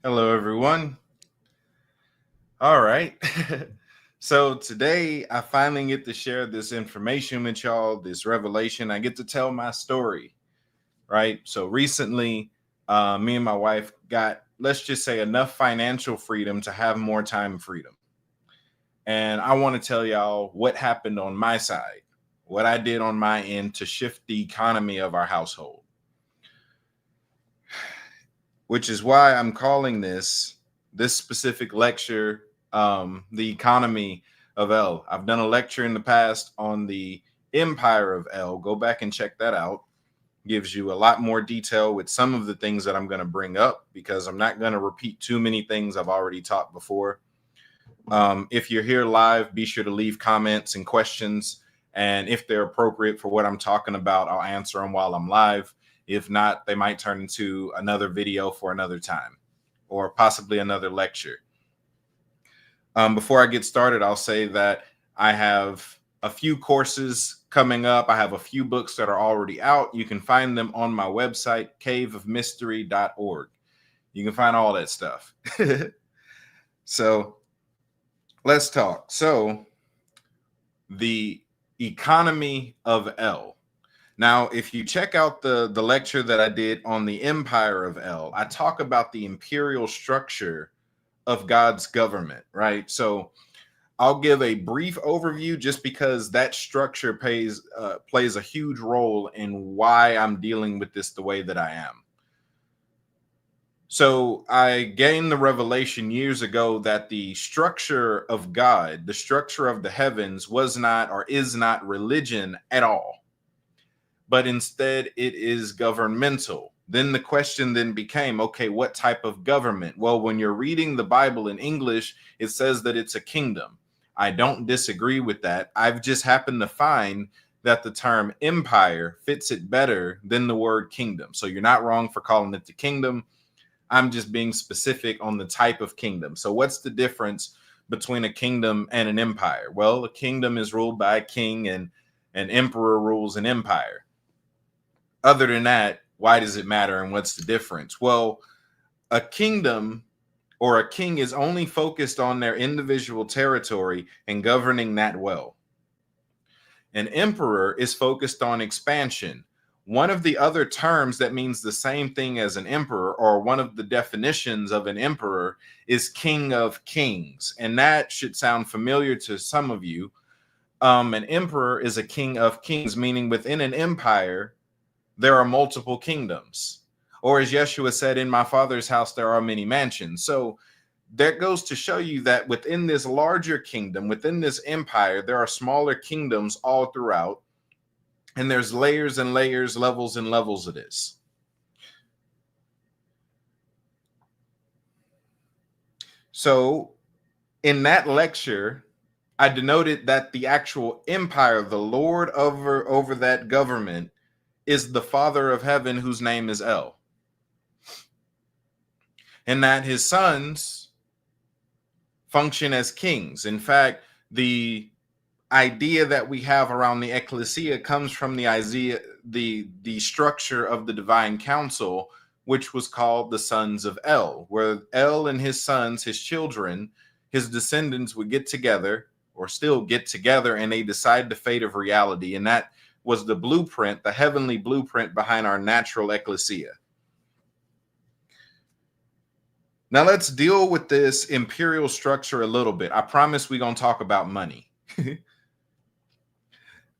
Hello, everyone. All right. So today I finally get to share this information with y'all, this revelation. I get to tell my story, right? So recently, me and my wife got, let's just say, enough financial freedom to have more time freedom. And I want to tell y'all what happened on my side, what I did on my end to shift the economy of our household, which is why I'm calling this specific lecture the economy of L. I've done a lecture in the past on the empire of L. Go back and check that out. Gives you a lot more detail with some of the things that I'm going to bring up because I'm not going to repeat too many things I've already taught before. If you're here live, be sure to leave comments and questions. And if they're appropriate for what I'm talking about, I'll answer them while I'm live. If not, they might turn into another video for another time or possibly another lecture. Before I get started, I'll say that I have a few courses coming up. I have a few books that are already out. You can find them on my website, caveofmystery.org. You can find all that stuff. So let's talk. So the economy of L. Now, if you check out the lecture that I did on the empire of L, I talk about the imperial structure of God's government, right? So I'll give a brief overview just because that structure plays a huge role in why I'm dealing with this the way that I am. So I gained the revelation years ago that the structure of God, the structure of the heavens, was not or is not religion at all, but instead it is governmental. Then the question then became, okay, what type of government? Well, when you're reading the Bible in English, it says that it's a kingdom. I don't disagree with that. I've just happened to find that the term empire fits it better than the word kingdom. So you're not wrong for calling it the kingdom. I'm just being specific on the type of kingdom. So what's the difference between a kingdom and an empire? Well, a kingdom is ruled by a king and an emperor rules an empire. Other than that, why does it matter and what's the difference? Well, a kingdom or a king is only focused on their individual territory and governing that well. An emperor is focused on expansion. One of the other terms that means the same thing as an emperor, or one of the definitions of an emperor, is king of kings. And that should sound familiar to some of you. An emperor is a king of kings, meaning within an empire, there are multiple kingdoms. Or as Yeshua said, in my Father's house, there are many mansions. So that goes to show you that within this larger kingdom, within this empire, there are smaller kingdoms all throughout. And there's layers and layers, levels and levels of this. So in that lecture, I denoted that the actual empire, the Lord over that government, is the Father of heaven, whose name is El. And that his sons function as kings. In fact, the idea that we have around the ecclesia comes from the structure of the divine council, which was called the sons of El, where El and his sons, his children, his descendants would get together or still get together and they decide the fate of reality. And that was the blueprint, the heavenly blueprint behind our natural ecclesia. Now let's deal with this imperial structure a little bit. I promise we're going to talk about money.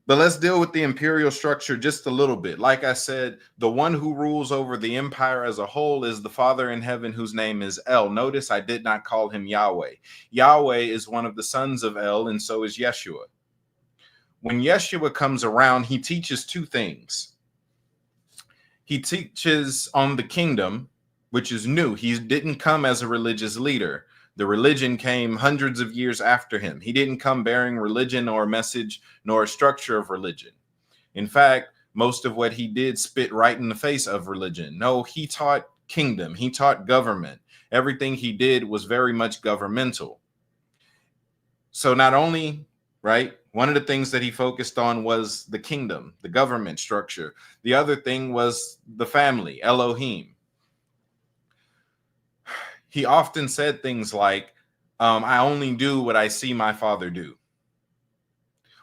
But let's deal with the imperial structure just a little bit. Like I said, the one who rules over the empire as a whole is the Father in heaven, whose name is El. Notice I did not call him Yahweh. Yahweh is one of the sons of El, and so is Yeshua. When Yeshua comes around, he teaches two things. He teaches on the kingdom, which is new. He didn't come as a religious leader. The religion came hundreds of years after him. He didn't come bearing religion or a message nor a structure of religion. In fact, most of what he did spit right in the face of religion. No, he taught kingdom. He taught government. Everything he did was very much governmental. So not only, right, one of the things that he focused on was the kingdom, the government structure. The other thing was the family, Elohim. he often said things like, I only do what I see my Father do.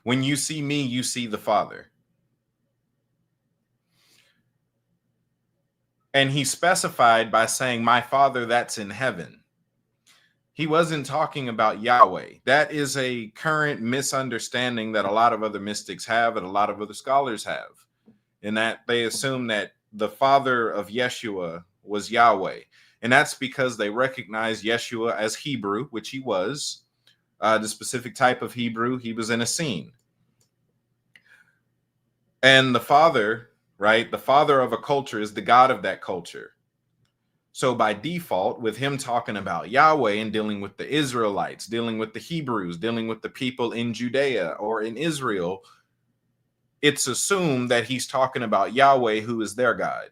When you see me, you see the Father. And he specified by saying, my Father that's in heaven. He wasn't talking about Yahweh. That is a current misunderstanding that a lot of other mystics have and a lot of other scholars have, in that they assume that the father of Yeshua was Yahweh. And that's because they recognize Yeshua as Hebrew, which he was, the specific type of Hebrew. He was in a scene. And the father, right, the father of a culture is the God of that culture. So by default, with him talking about Yahweh and dealing with the Israelites, dealing with the Hebrews, dealing with the people in Judea or in Israel, it's assumed that he's talking about Yahweh, who is their God.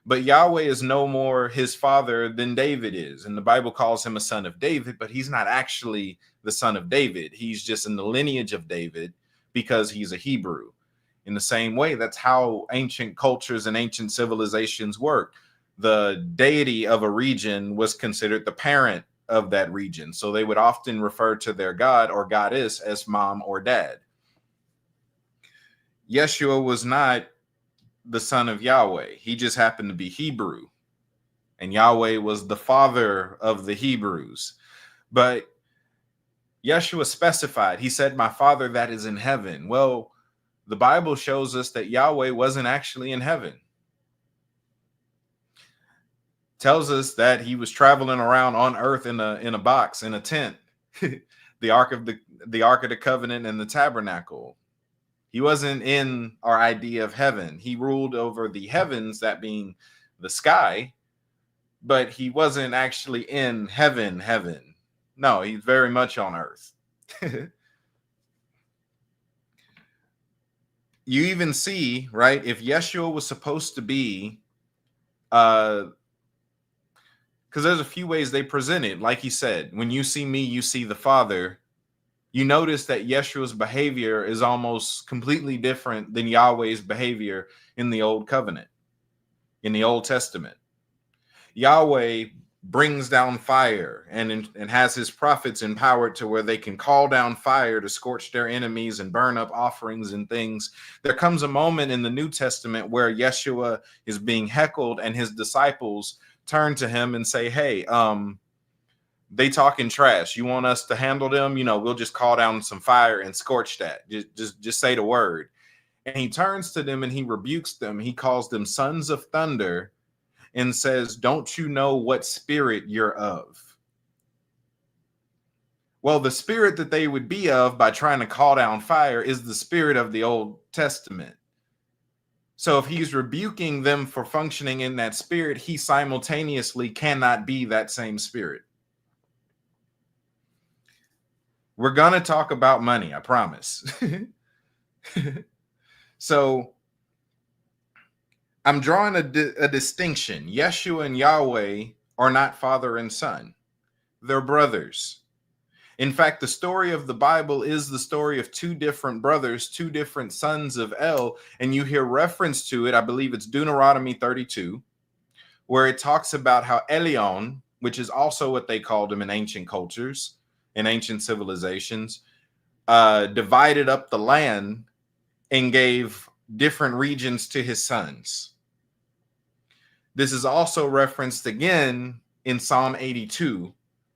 But Yahweh is no more his father than David is. And the Bible calls him a son of David, but he's not actually the son of David. He's just in the lineage of David because he's a Hebrew. In the same way, that's how ancient cultures and ancient civilizations work. The deity of a region was considered the parent of that region. So they would often refer to their god or goddess as mom or dad. Yeshua was not the son of Yahweh. He just happened to be Hebrew. And Yahweh was the father of the Hebrews. But Yeshua specified, he said, my Father that is in heaven. Well, the Bible shows us that Yahweh wasn't actually in heaven. Tells us that he was traveling around on earth in a box, in a tent, the Ark of the Covenant and the tabernacle. He wasn't in our idea of heaven. He ruled over the heavens, that being the sky, but he wasn't actually in heaven. No, he's very much on earth. You even see, right, if Yeshua was supposed to be because there's a few ways they present it. Like he said, when you see me, you see the Father. You notice that Yeshua's behavior is almost completely different than Yahweh's behavior in the Old Covenant, in the Old Testament. Yahweh brings down fire and has his prophets empowered to where they can call down fire to scorch their enemies and burn up offerings and things. There comes a moment in the New Testament where Yeshua is being heckled and his disciples turn to him and say, hey, they talking trash. You want us to handle them? You know, we'll just call down some fire and scorch that. Just say the word. And he turns to them and he rebukes them. He calls them sons of thunder and says, don't you know what spirit you're of? Well, the spirit that they would be of by trying to call down fire is the spirit of the Old Testament. So if he's rebuking them for functioning in that spirit, he simultaneously cannot be that same spirit. We're going to talk about money, I promise. So I'm drawing a distinction. Yeshua and Yahweh are not father and son. They're brothers. In fact, the story of the Bible is the story of two different brothers, two different sons of El, and you hear reference to it. I believe it's Deuteronomy 32, where it talks about how Elion, which is also what they called him in ancient cultures, in ancient civilizations, divided up the land and gave different regions to his sons. This is also referenced again in Psalm 82,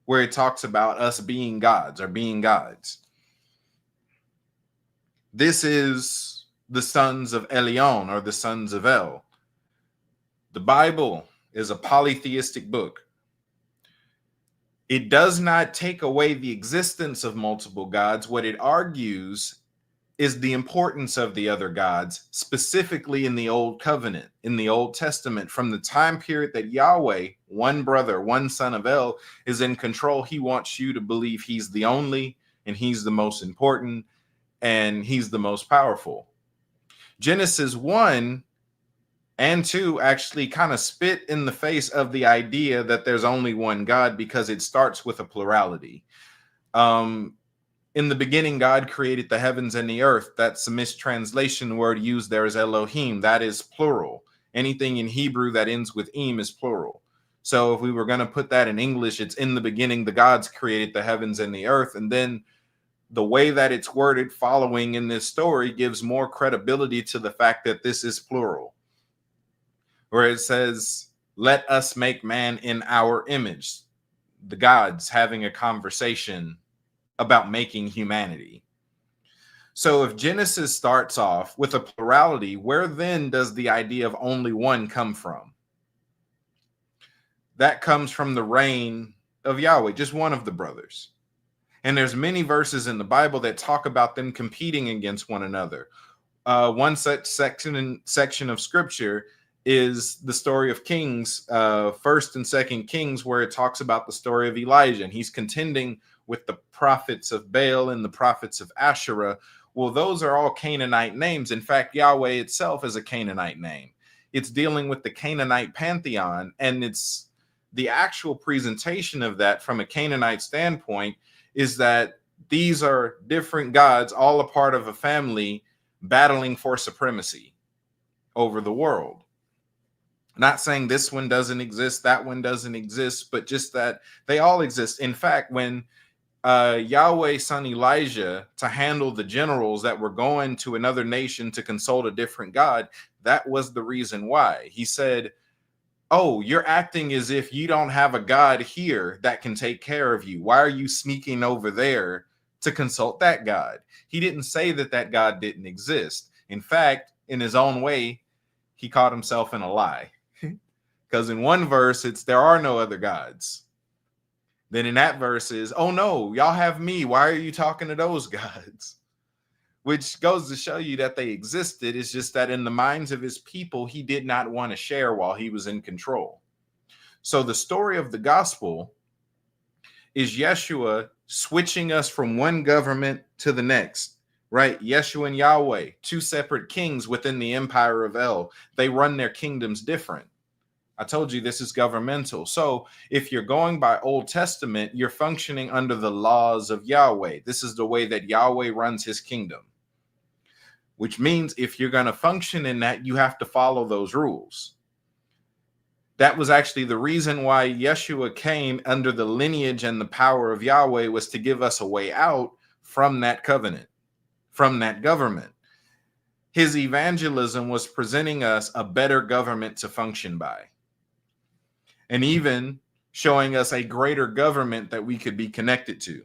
where it talks about us being gods or being gods. This is the sons of Elion or the sons of El. The Bible is a polytheistic book. It does not take away the existence of multiple gods. What it argues is the importance of the other gods, specifically in the Old Covenant, in the Old Testament, from the time period that Yahweh, one brother, one son of El, is in control. He wants you to believe he's the only, and he's the most important, and he's the most powerful. Genesis 1 and 2 actually kind of spit in the face of the idea that there's only one God, because it starts with a plurality. In the beginning, God created the heavens and the earth. That's a mistranslation word used there is Elohim. That is plural. Anything in Hebrew that ends with im is plural. So if we were going to put that in English, it's in the beginning, the gods created the heavens and the earth. And then the way that it's worded following in this story gives more credibility to the fact that this is plural, where it says, let us make man in our image, the gods having a conversation about making humanity. So if Genesis starts off with a plurality, where then does the idea of only one come from? That comes from the reign of Yahweh, just one of the brothers. And there's many verses in the Bible that talk about them competing against one another. One such section of scripture is the story of Kings, First and Second Kings, where it talks about the story of Elijah, and he's contending with the prophets of Baal and the prophets of Asherah. Well, those are all Canaanite names. In fact, Yahweh itself is a Canaanite name. It's dealing with the Canaanite pantheon, and it's the actual presentation of that from a Canaanite standpoint is that these are different gods, all a part of a family battling for supremacy over the world. Not saying this one doesn't exist, that one doesn't exist, but just that they all exist. In fact, when Yahweh sent Elijah to handle the generals that were going to another nation to consult a different God, that was the reason why. He said, oh, you're acting as if you don't have a God here that can take care of you. Why are you sneaking over there to consult that God? He didn't say that that God didn't exist. In fact, in his own way, he caught himself in a lie. Because in one verse, it's there are no other gods. Then in that verse is, oh no, y'all have me. Why are you talking to those gods? Which goes to show you that they existed. It's just that in the minds of his people, he did not want to share while he was in control. So the story of the gospel is Yeshua switching us from one government to the next, right? Yeshua and Yahweh, two separate kings within the empire of El. They run their kingdoms different. I told you this is governmental. So if you're going by Old Testament, you're functioning under the laws of Yahweh. This is the way that Yahweh runs his kingdom, which means if you're going to function in that, you have to follow those rules. That was actually the reason why Yeshua came under the lineage and the power of Yahweh, was to give us a way out from that covenant, from that government. His evangelism was presenting us a better government to function by, and even showing us a greater government that we could be connected to.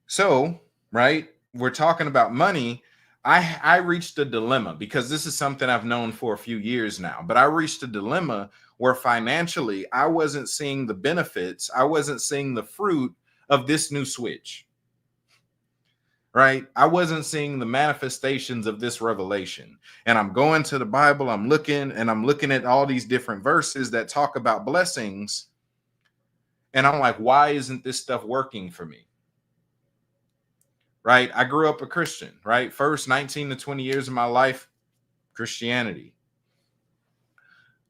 So, right, we're talking about money. I reached a dilemma, because this is something I've known for a few years now, but I reached a dilemma where financially I wasn't seeing the benefits. I wasn't seeing the fruit of this new switch, right? I wasn't seeing the manifestations of this revelation. And I'm going to the Bible, I'm looking at all these different verses that talk about blessings. And I'm like, why isn't this stuff working for me? Right? I grew up a Christian, right? First 19 to 20 years of my life, Christianity.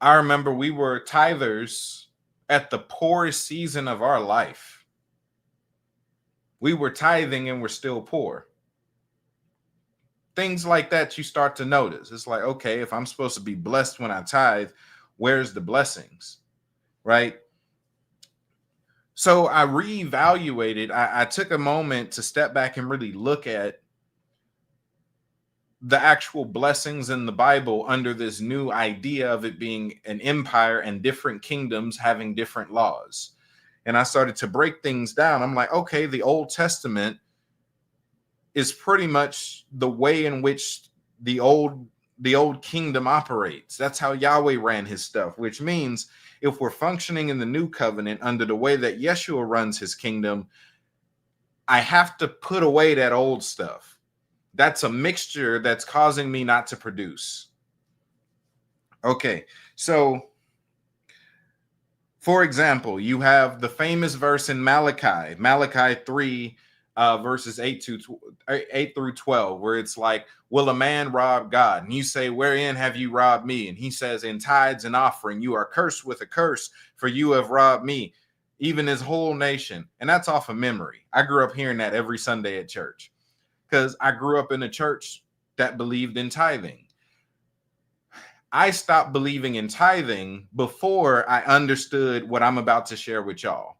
I remember we were tithers at the poorest season of our life. We were tithing and we're still poor. Things like that you start to notice. It's like, okay, if I'm supposed to be blessed when I tithe, where's the blessings, right? So I reevaluated. I took a moment to step back and really look at the actual blessings in the Bible under this new idea of it being an empire and different kingdoms having different laws. And I started to break things down. I'm like, okay, the Old Testament is pretty much the way in which the old kingdom operates. That's how Yahweh ran his stuff, which means if we're functioning in the new covenant under the way that Yeshua runs his kingdom, I have to put away that old stuff. That's a mixture that's causing me not to produce. Okay, so for example, you have the famous verse in Malachi 3, verses 8 through 12, where it's like, will a man rob God? And you say, wherein have you robbed me? And he says, in tithes and offering, you are cursed with a curse, for you have robbed me, even his whole nation. And that's off of memory. I grew up hearing that every Sunday at church, because I grew up in a church that believed in tithing. I stopped believing in tithing before I understood what I'm about to share with y'all.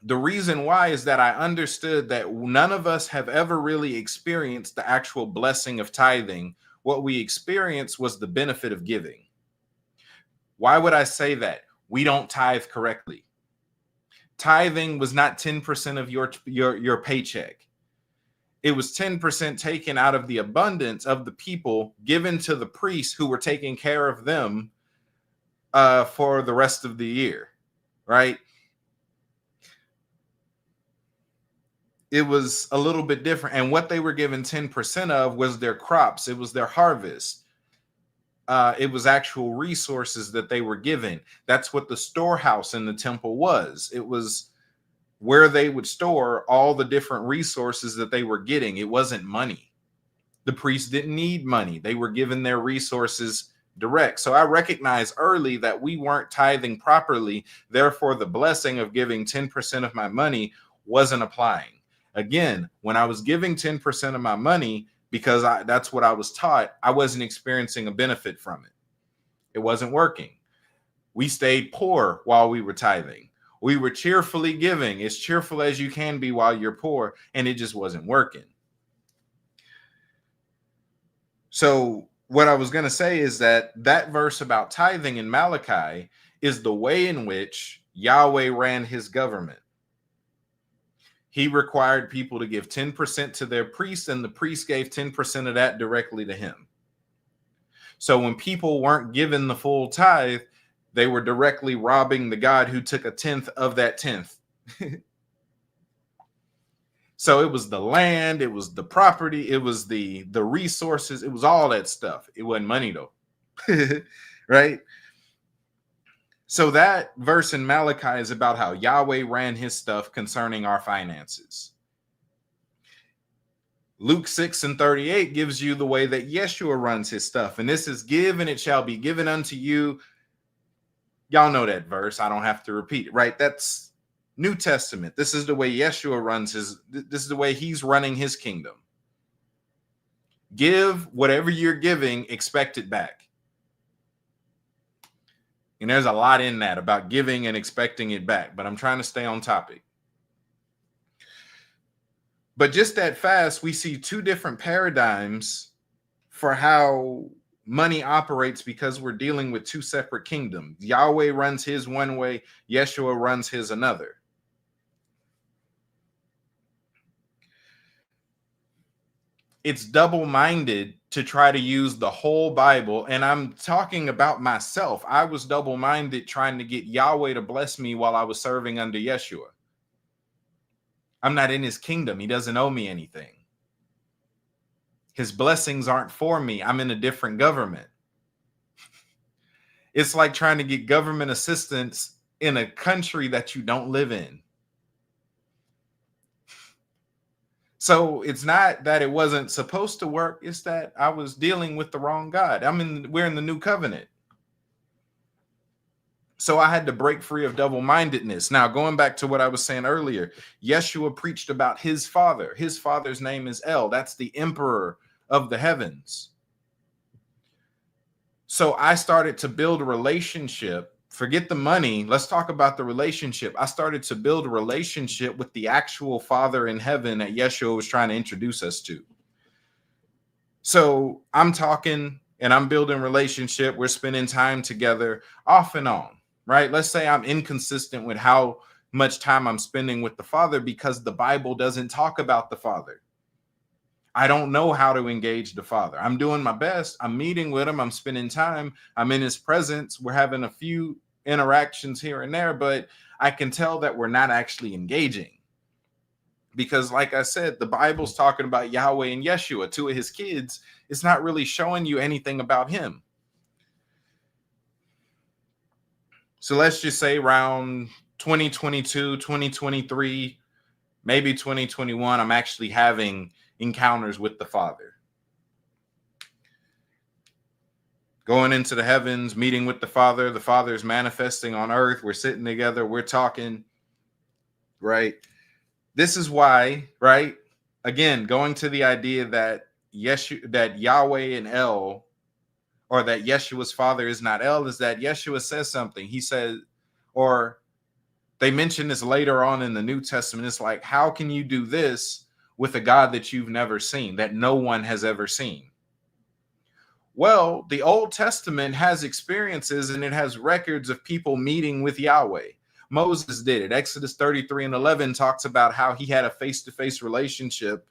The reason why is that I understood that none of us have ever really experienced the actual blessing of tithing. What we experienced was the benefit of giving. Why would I say that? We don't tithe correctly. Tithing was not 10% of your paycheck. It was 10% taken out of the abundance of the people, given to the priests who were taking care of them for the rest of the year, right? It was a little bit different. And what they were given 10% of was their crops. It was their harvest. It was actual resources that they were given. That's what the storehouse in the temple was. It was where they would store all the different resources that they were getting. It wasn't money. The priests didn't need money. They were given their resources direct. So I recognized early that we weren't tithing properly. Therefore, the blessing of giving 10% of my money wasn't applying. Again, when I was giving 10% of my money, because that's what I was taught, I wasn't experiencing a benefit from it. It wasn't working. We stayed poor while we were tithing. We were cheerfully giving, as cheerful as you can be while you're poor, and it just wasn't working. So what I was going to say is that verse about tithing in Malachi is the way in which Yahweh ran his government. He required people to give 10% to their priests, and the priest gave 10% of that directly to him. So when people weren't given the full tithe, they were directly robbing the God who took a tenth of that tenth. So it was the land, it was the property, it was the resources, it was all that stuff. It wasn't money though. Right? So that verse in Malachi is about how Yahweh ran his stuff concerning our finances. Luke 6:38 gives you the way that Yeshua runs his stuff. And this is give and it shall be given unto you. Y'all know that verse. I don't have to repeat it, right? That's New Testament. This is the way Yeshua runs this is the way he's running his kingdom. Give whatever you're giving, expect it back. And there's a lot in that about giving and expecting it back, but I'm trying to stay on topic. But just that fast, we see two different paradigms for how money operates because we're dealing with two separate kingdoms. Yahweh runs his one way, Yeshua runs his another. It's double-minded to try to use the whole Bible. And I'm talking about myself. I was double-minded trying to get Yahweh to bless me while I was serving under Yeshua. I'm not in his kingdom. He doesn't owe me anything. His blessings aren't for me. I'm in a different government. It's like trying to get government assistance in a country that you don't live in. So it's not that it wasn't supposed to work. It's that I was dealing with the wrong God. We're in the new covenant. So I had to break free of double-mindedness. Now, going back to what I was saying earlier, Yeshua preached about his father. His father's name is El. That's the emperor of the heavens. So I started to build a relationship. Forget the money. Let's talk about the relationship. I started to build a relationship with the actual Father in heaven that Yeshua was trying to introduce us to. So I'm talking and I'm building relationship. We're spending time together off and on, right? Let's say I'm inconsistent with how much time I'm spending with the Father because the Bible doesn't talk about the Father. I don't know how to engage the Father. I'm doing my best. I'm meeting with him. I'm spending time. I'm in his presence. We're having a few interactions here and there, but I can tell that we're not actually engaging. Because like I said, the Bible's talking about Yahweh and Yeshua, two of his kids. It's not really showing you anything about him. So let's just say around 2022, 2023, maybe 2021, I'm actually having encounters with the Father. Going into the heavens, meeting with the Father is manifesting on earth. We're sitting together, we're talking, right? This is why, right? Again, going to the idea that that Yahweh and El or that Yeshua's father is not El, is that Yeshua says something. He said, or they mention this later on in the New Testament. It's like, how can you do this with a God that you've never seen, that no one has ever seen? Well, the Old Testament has experiences and it has records of people meeting with Yahweh. Moses did it. Exodus 33:11 talks about how he had a face-to-face relationship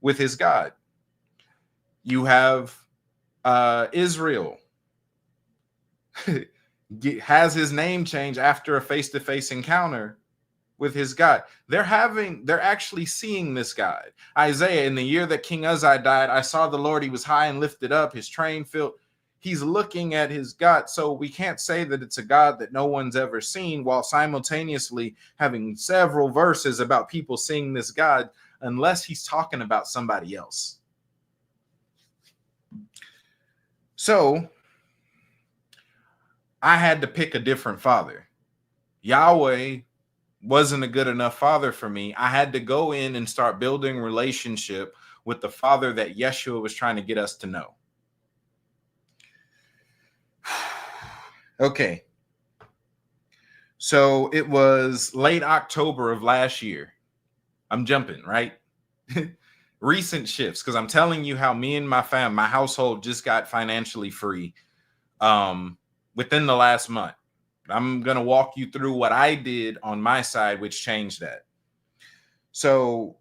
with his God. You have Israel has his name changed after a face-to-face encounter with his God. They're actually seeing this God. Isaiah, in the year that King Uzziah died, I saw the Lord, he was high and lifted up, his train filled. He's looking at his God. So we can't say that it's a God that no one's ever seen, while simultaneously having several verses about people seeing this God, unless he's talking about somebody else. So I had to pick a different father. Yahweh wasn't a good enough father for me. I had to go in and start building relationship with the father that Yeshua was trying to get us to know. Okay. So it was late October of last year. I'm jumping, right? Recent shifts, because I'm telling you how me and my household just got financially free within the last month. I'm going to walk you through what I did on my side, which changed that. So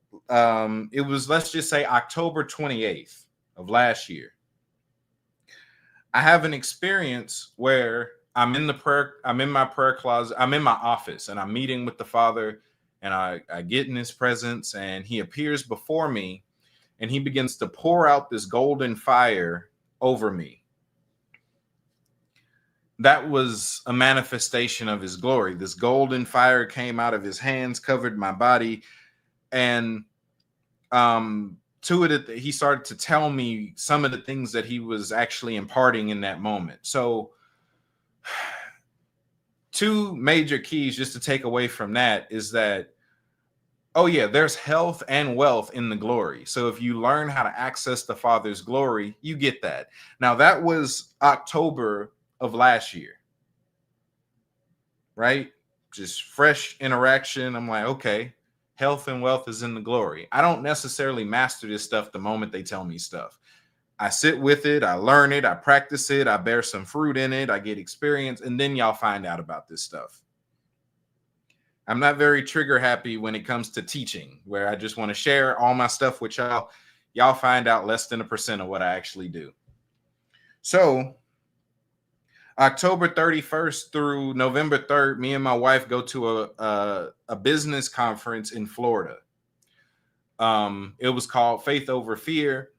it was, let's just say, October 28th of last year. I have an experience where I'm in my prayer closet, I'm in my office, and I'm meeting with the Father, and I get in his presence, and he appears before me, and he begins to pour out this golden fire over me. That was a manifestation of his glory. This golden fire came out of his hands, covered my body, and to it, he started to tell me some of the things that he was actually imparting in that moment. So two major keys just to take away from that is that, oh yeah, there's health and wealth in the glory. So if you learn how to access the Father's glory, you get that. Now that was October of last year, right? Just fresh interaction. I'm like, okay, health and wealth is in the glory. I don't necessarily master this stuff the moment they tell me stuff. I sit with it, I learn it, I practice it, I bear some fruit in it, I get experience, and then y'all find out about this stuff. I'm not very trigger happy when it comes to teaching, where I just want to share all my stuff with y'all. Y'all find out less than 1% of what I actually do. So October 31st through November 3rd, me and my wife go to a business conference in Florida. It was called Faith Over Fear.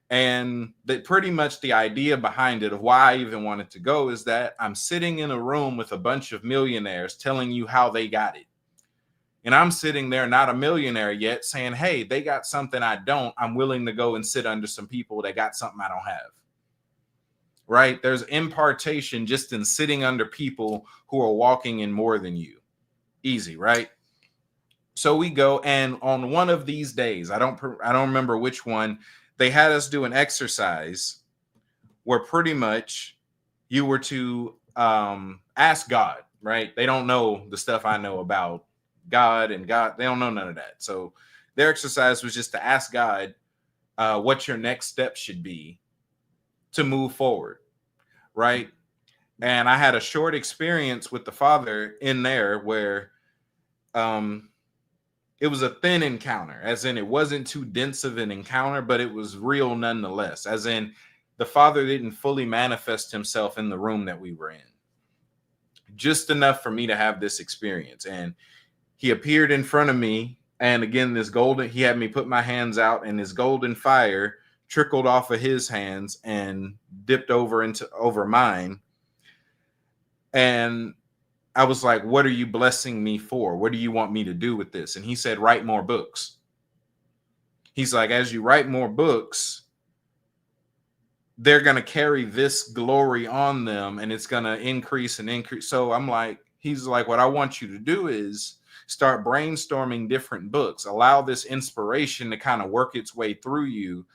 And that pretty much the idea behind it, of why I even wanted to go, is that I'm sitting in a room with a bunch of millionaires telling you how they got it. And I'm sitting there, not a millionaire yet, saying, hey, they got something I don't. I'm willing to go and sit under some people that got something I don't have. Right? There's impartation just in sitting under people who are walking in more than you. Easy, right? So we go, and on one of these days, I don't remember which one, they had us do an exercise where pretty much you were to ask God, right? They don't know the stuff I know about God and God. They don't know none of that. So their exercise was just to ask God what your next step should be to move forward, right? And I had a short experience with the Father in there where it was a thin encounter, as in it wasn't too dense of an encounter, but it was real nonetheless, as in the Father didn't fully manifest himself in the room that we were in. Just enough for me to have this experience. And he appeared in front of me. And again, he had me put my hands out, and this golden fire trickled off of his hands and dipped over mine. And I was like, what are you blessing me for? What do you want me to do with this? And he said, write more books. He's like, as you write more books, they're going to carry this glory on them, and it's going to increase and increase. So I'm like, he's like, what I want you to do is start brainstorming different books. Allow this inspiration to kind of work its way through you.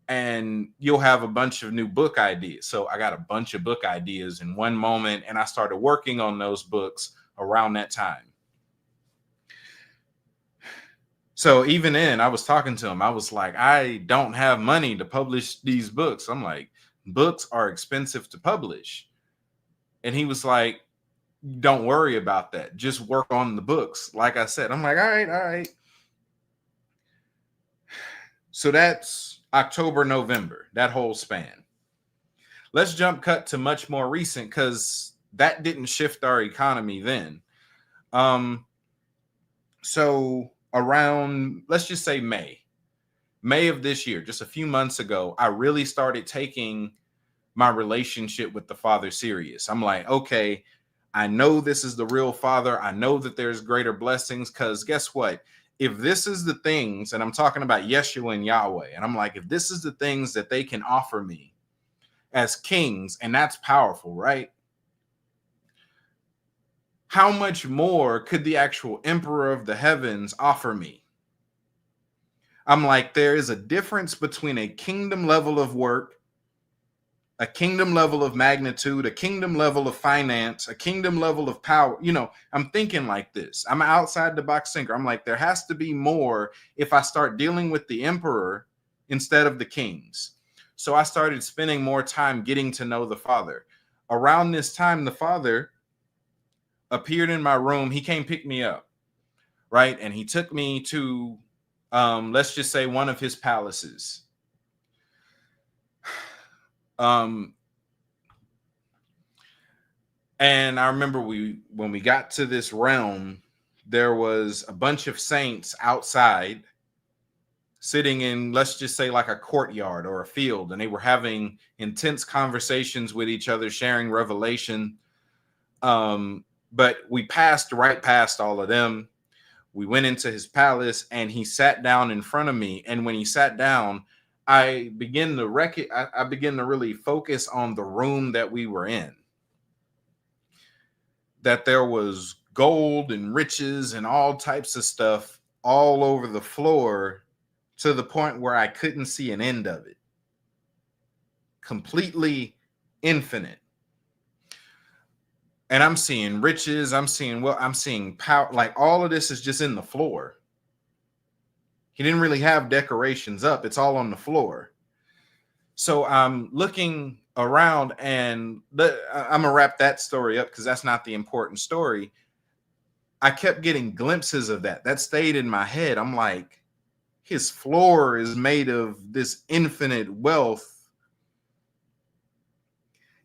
and you'll have a bunch of new book ideas. So I got a bunch of book ideas in one moment, and I started working on those books around that time. So even then, I was talking to him. I was like, I don't have money to publish these books. I'm like, books are expensive to publish. And he was like, don't worry about that. Just work on the books. Like I said, I'm like, all right, all right. So that's October, November, that whole span. Let's jump cut to much more recent, because that didn't shift our economy then. So around, let's just say May of this year, just a few months ago, I really started taking my relationship with the Father serious. I'm like, okay, I know this is the real Father. I know that there's greater blessings, because guess what? If this is the things, and I'm talking about Yeshua and Yahweh, and I'm like, if this is the things that they can offer me as kings, and that's powerful, right? How much more could the actual Emperor of the heavens offer me? I'm like, there is a difference between a kingdom level of work, a kingdom level of magnitude, a kingdom level of finance, a kingdom level of power. I'm thinking like this. I'm outside the box thinker. I'm like, there has to be more if I start dealing with the emperor instead of the kings. So I started spending more time getting to know the Father. Around this time, the Father appeared in my room. He came pick me up, right? And he took me to, let's just say, one of his palaces. And I remember when we got to this realm, there was a bunch of saints outside sitting in, let's just say, like a courtyard or a field, and they were having intense conversations with each other, sharing revelation. But we passed right past all of them. We went into his palace, and he sat down in front of me. And when he sat down, I began to really focus on the room that we were in. That there was gold and riches and all types of stuff all over the floor, to the point where I couldn't see an end of it. Completely infinite. And I'm seeing riches, I'm seeing power. Like, all of this is just in the floor. He didn't really have decorations up. It's all on the floor. So I'm looking around, and I'm going to wrap that story up because that's not the important story. I kept getting glimpses of that. That stayed in my head. I'm like, his floor is made of this infinite wealth.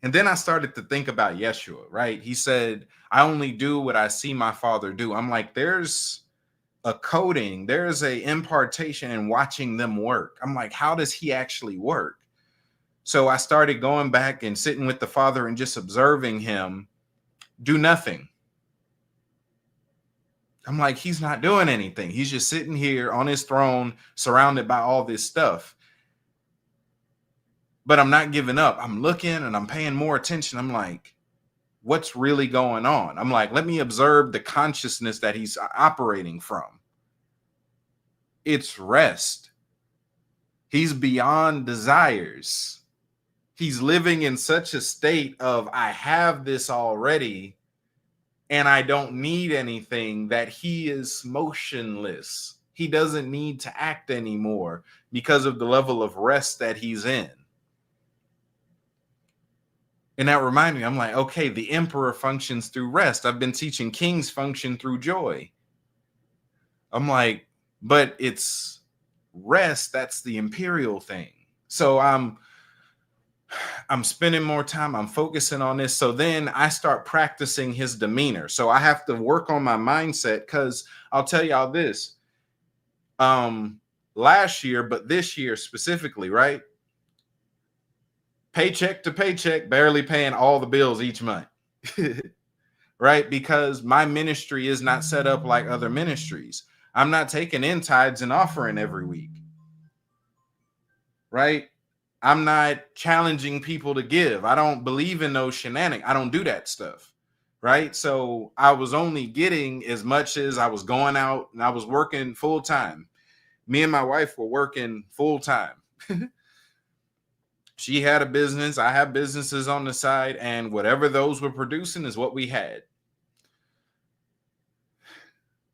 And then I started to think about Yeshua, right? He said, I only do what I see my Father do. I'm like, there's a coding, there's a impartation in watching them work. I'm like, how does he actually work? So I started going back and sitting with the Father and just observing him do nothing. I'm like, he's not doing anything. He's just sitting here on his throne, surrounded by all this stuff. But I'm not giving up. I'm looking and I'm paying more attention. I'm like, what's really going on? I'm like, let me observe the consciousness that he's operating from. It's rest. He's beyond desires. He's living in such a state of, I have this already and I don't need anything, that he is motionless. He doesn't need to act anymore because of the level of rest that he's in. And that reminded me, I'm like, okay, the emperor functions through rest. I've been teaching kings function through joy. I'm like, but it's rest. That's the imperial thing. So I'm spending more time. I'm focusing on this. So then I start practicing his demeanor. So I have to work on my mindset, because I'll tell y'all this. Last year, but this year specifically, right? Paycheck to paycheck, barely paying all the bills each month. Right? Because my ministry is not set up like other ministries. I'm not taking in tithes and offering every week. Right? I'm not challenging people to give. I don't believe in those shenanigans. I don't do that stuff. Right? So I was only getting as much as I was going out, and I was working full time. Me and my wife were working full time. She had a business. I have businesses on the side, and whatever those were producing is what we had.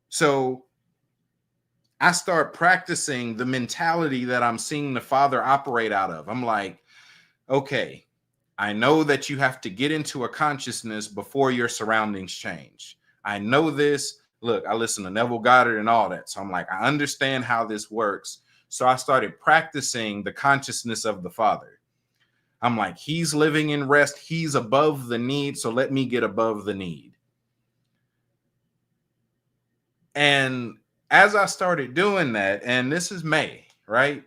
So I start practicing the mentality that I'm seeing the Father operate out of. I'm like, okay, I know that you have to get into a consciousness before your surroundings change. I know this. Look, I listen to Neville Goddard and all that. So I'm like, I understand how this works. So I started practicing the consciousness of the Father. I'm like, he's living in rest. He's above the need. So let me get above the need. And as I started doing that, and this is May, right?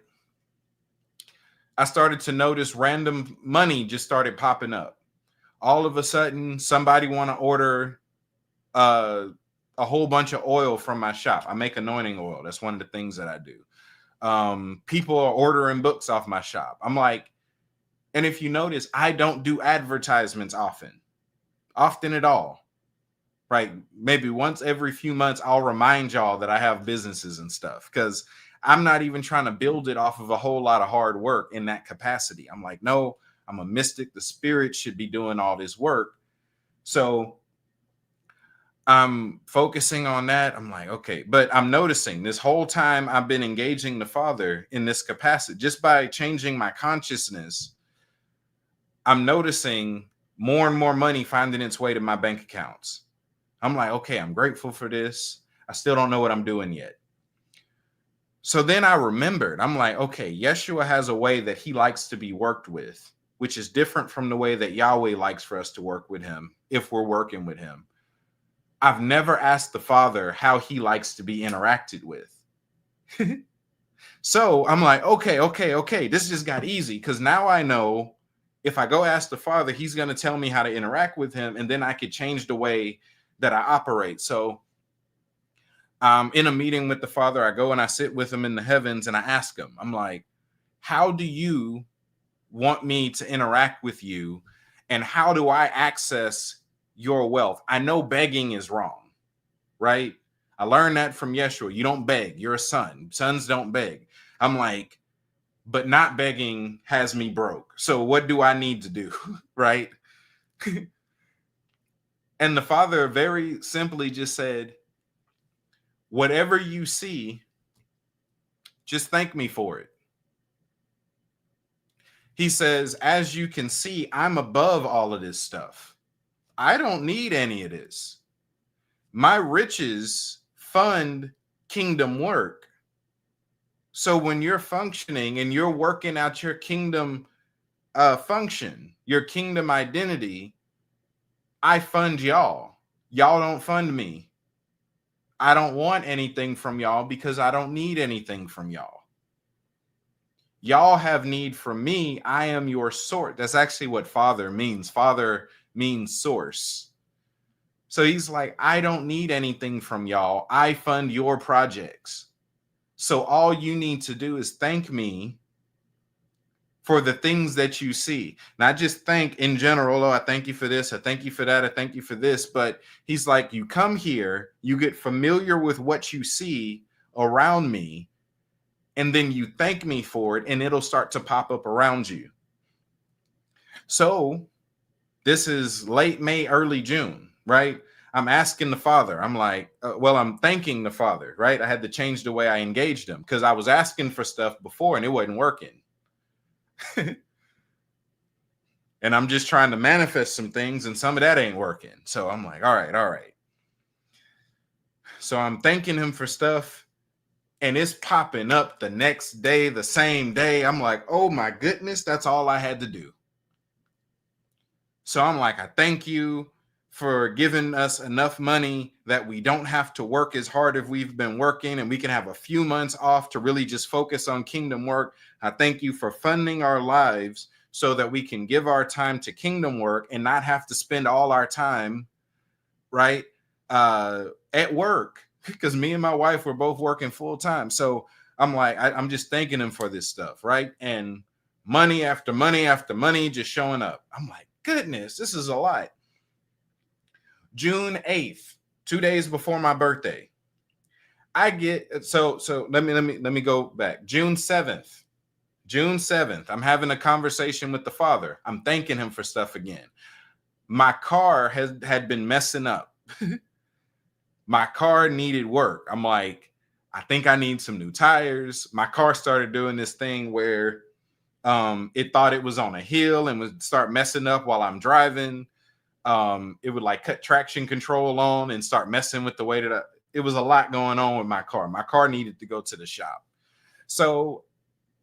I started to notice random money just started popping up. All of a sudden, somebody want to order a whole bunch of oil from my shop. I make anointing oil. That's one of the things that I do. People are ordering books off my shop. I'm like, and if you notice, I don't do advertisements often at all. Right? Maybe once every few months, I'll remind y'all that I have businesses and stuff, because I'm not even trying to build it off of a whole lot of hard work in that capacity. I'm like, no, I'm a mystic. The spirit should be doing all this work. So I'm focusing on that. I'm like, okay, but I'm noticing this whole time I've been engaging the Father in this capacity, just by changing my consciousness, I'm noticing more and more money finding its way to my bank accounts. I'm like, okay, I'm grateful for this. I still don't know what I'm doing yet. So then I remembered, I'm like, okay, Yeshua has a way that he likes to be worked with, which is different from the way that Yahweh likes for us to work with him if we're working with him. I've never asked the Father how he likes to be interacted with. So I'm like, okay. This just got easy, because now I know if I go ask the Father, he's going to tell me how to interact with him, and then I could change the way that I operate. So in a meeting with the Father, I go and I sit with him in the heavens and I ask him, I'm like, how do you want me to interact with you? And how do I access your wealth? I know begging is wrong, right? I learned that from Yeshua. You don't beg. You're a son. Sons don't beg. I'm like, but not begging has me broke. So what do I need to do? Right? And the Father very simply just said, whatever you see, just thank me for it. He says, as you can see, I'm above all of this stuff. I don't need any of this. My riches fund kingdom work. So when you're functioning and you're working out your kingdom function, your kingdom identity, I fund y'all. Y'all don't fund me. I don't want anything from y'all because I don't need anything from y'all. Y'all have need from me. I am your source. That's actually what Father means. Father means source. So he's like, I don't need anything from y'all. I fund your projects. So all you need to do is thank me for the things that you see. Not just thank in general, oh, I thank you for this, I thank you for that, I thank you for this. But he's like, you come here, you get familiar with what you see around me, and then you thank me for it, and it'll start to pop up around you. So this is late May, early June, right? I'm asking the Father. I'm like, I'm thanking the Father, right? I had to change the way I engaged him because I was asking for stuff before and it wasn't working. And I'm just trying to manifest some things and some of that ain't working. So I'm like, all right. So I'm thanking him for stuff and it's popping up the next day, the same day. I'm like, oh my goodness, that's all I had to do. So I'm like, I thank you for giving us enough money that we don't have to work as hard as we've been working, and we can have a few months off to really just focus on kingdom work. I thank you for funding our lives so that we can give our time to kingdom work and not have to spend all our time, right, at work, because me and my wife were both working full time. So I'm like, I'm just thanking him for this stuff, right? And money after money after money just showing up. I'm like, goodness, this is a lot. June 8th, 2 days before my birthday, I get so let me go back. June 7th, June 7th, I'm having a conversation with the Father. I'm thanking him for stuff again. My car had been messing up. My car needed work. I'm like, I think I need some new tires. My car started doing this thing where it thought it was on a hill and would start messing up while I'm driving. It would like cut traction control on and start messing with the way that it was a lot going on with my car. My car needed to go to the shop. So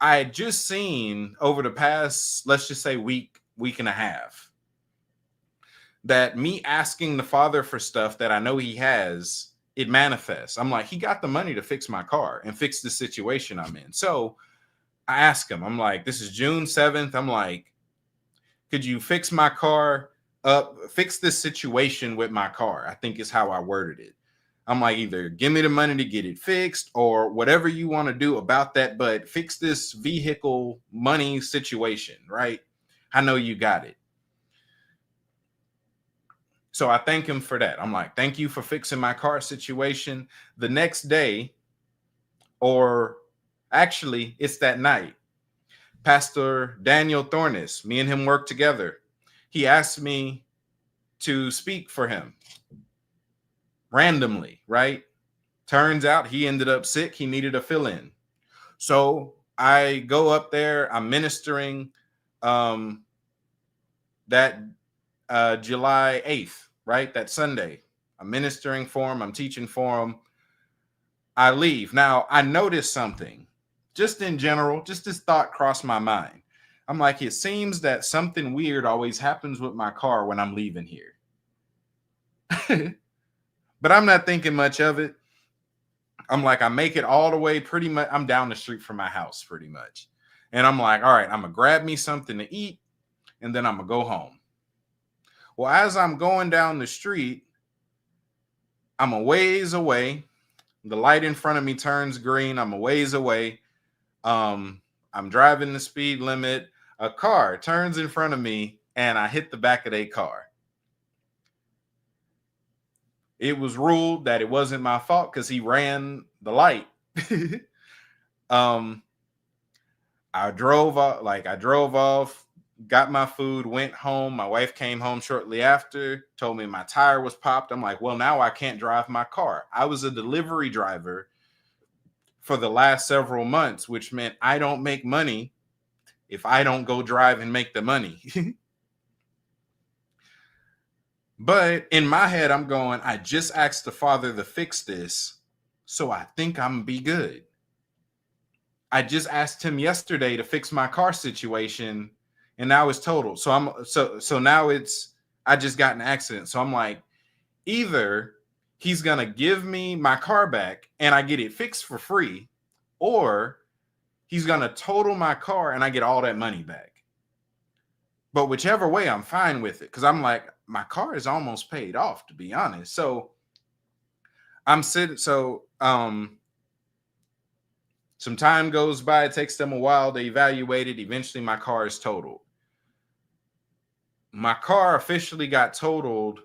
I had just seen over the past, let's just say week and a half, that me asking the Father for stuff that I know he has, it manifests. I'm like, he got the money to fix my car and fix the situation I'm in. So I ask him, I'm like, this is June 7th. I'm like, could you fix my car up, fix this situation with my car? I think is how I worded it. I'm like, either give me the money to get it fixed or whatever you want to do about that, but fix this vehicle money situation, right? I know you got it. So I thank him for that. I'm like, thank you for fixing my car situation. The next day, or actually, it's that night, Pastor Daniel Thornis, me and him work together. He asked me to speak for him randomly, right? Turns out he ended up sick. He needed a fill-in. So I go up there. I'm ministering that July 8th, right? That Sunday. I'm ministering for him. I'm teaching for him. I leave. Now, I noticed something. Just in general, just this thought crossed my mind. I'm like, it seems that something weird always happens with my car when I'm leaving here. But I'm not thinking much of it. I'm like, I make it all the way pretty much. I'm down the street from my house pretty much. And I'm like, all right, I'm going to grab me something to eat and then I'm going to go home. Well, as I'm going down the street, I'm a ways away. The light in front of me turns green. I'm a ways away. I'm driving the speed limit. A car turns in front of me and I hit the back of their car. It was ruled that it wasn't my fault because he ran the light. I drove off, got my food, went home. My wife came home shortly after, told me my tire was popped. I'm like, well, now I can't drive my car. I was a delivery driver for the last several months, which meant I don't make money if I don't go drive and make the money. But in my head, I'm going, I just asked the Father to fix this, so I think I'm gonna be good. I just asked him yesterday to fix my car situation, and now it's total. So now I just got in an accident. So I'm like, either he's gonna give me my car back and I get it fixed for free, or he's gonna total my car and I get all that money back. But whichever way, I'm fine with it because I'm like, my car is almost paid off, to be honest. So I'm sitting. So some time goes by. It takes them a while to evaluate it. Eventually, my car is totaled. My car officially got totaled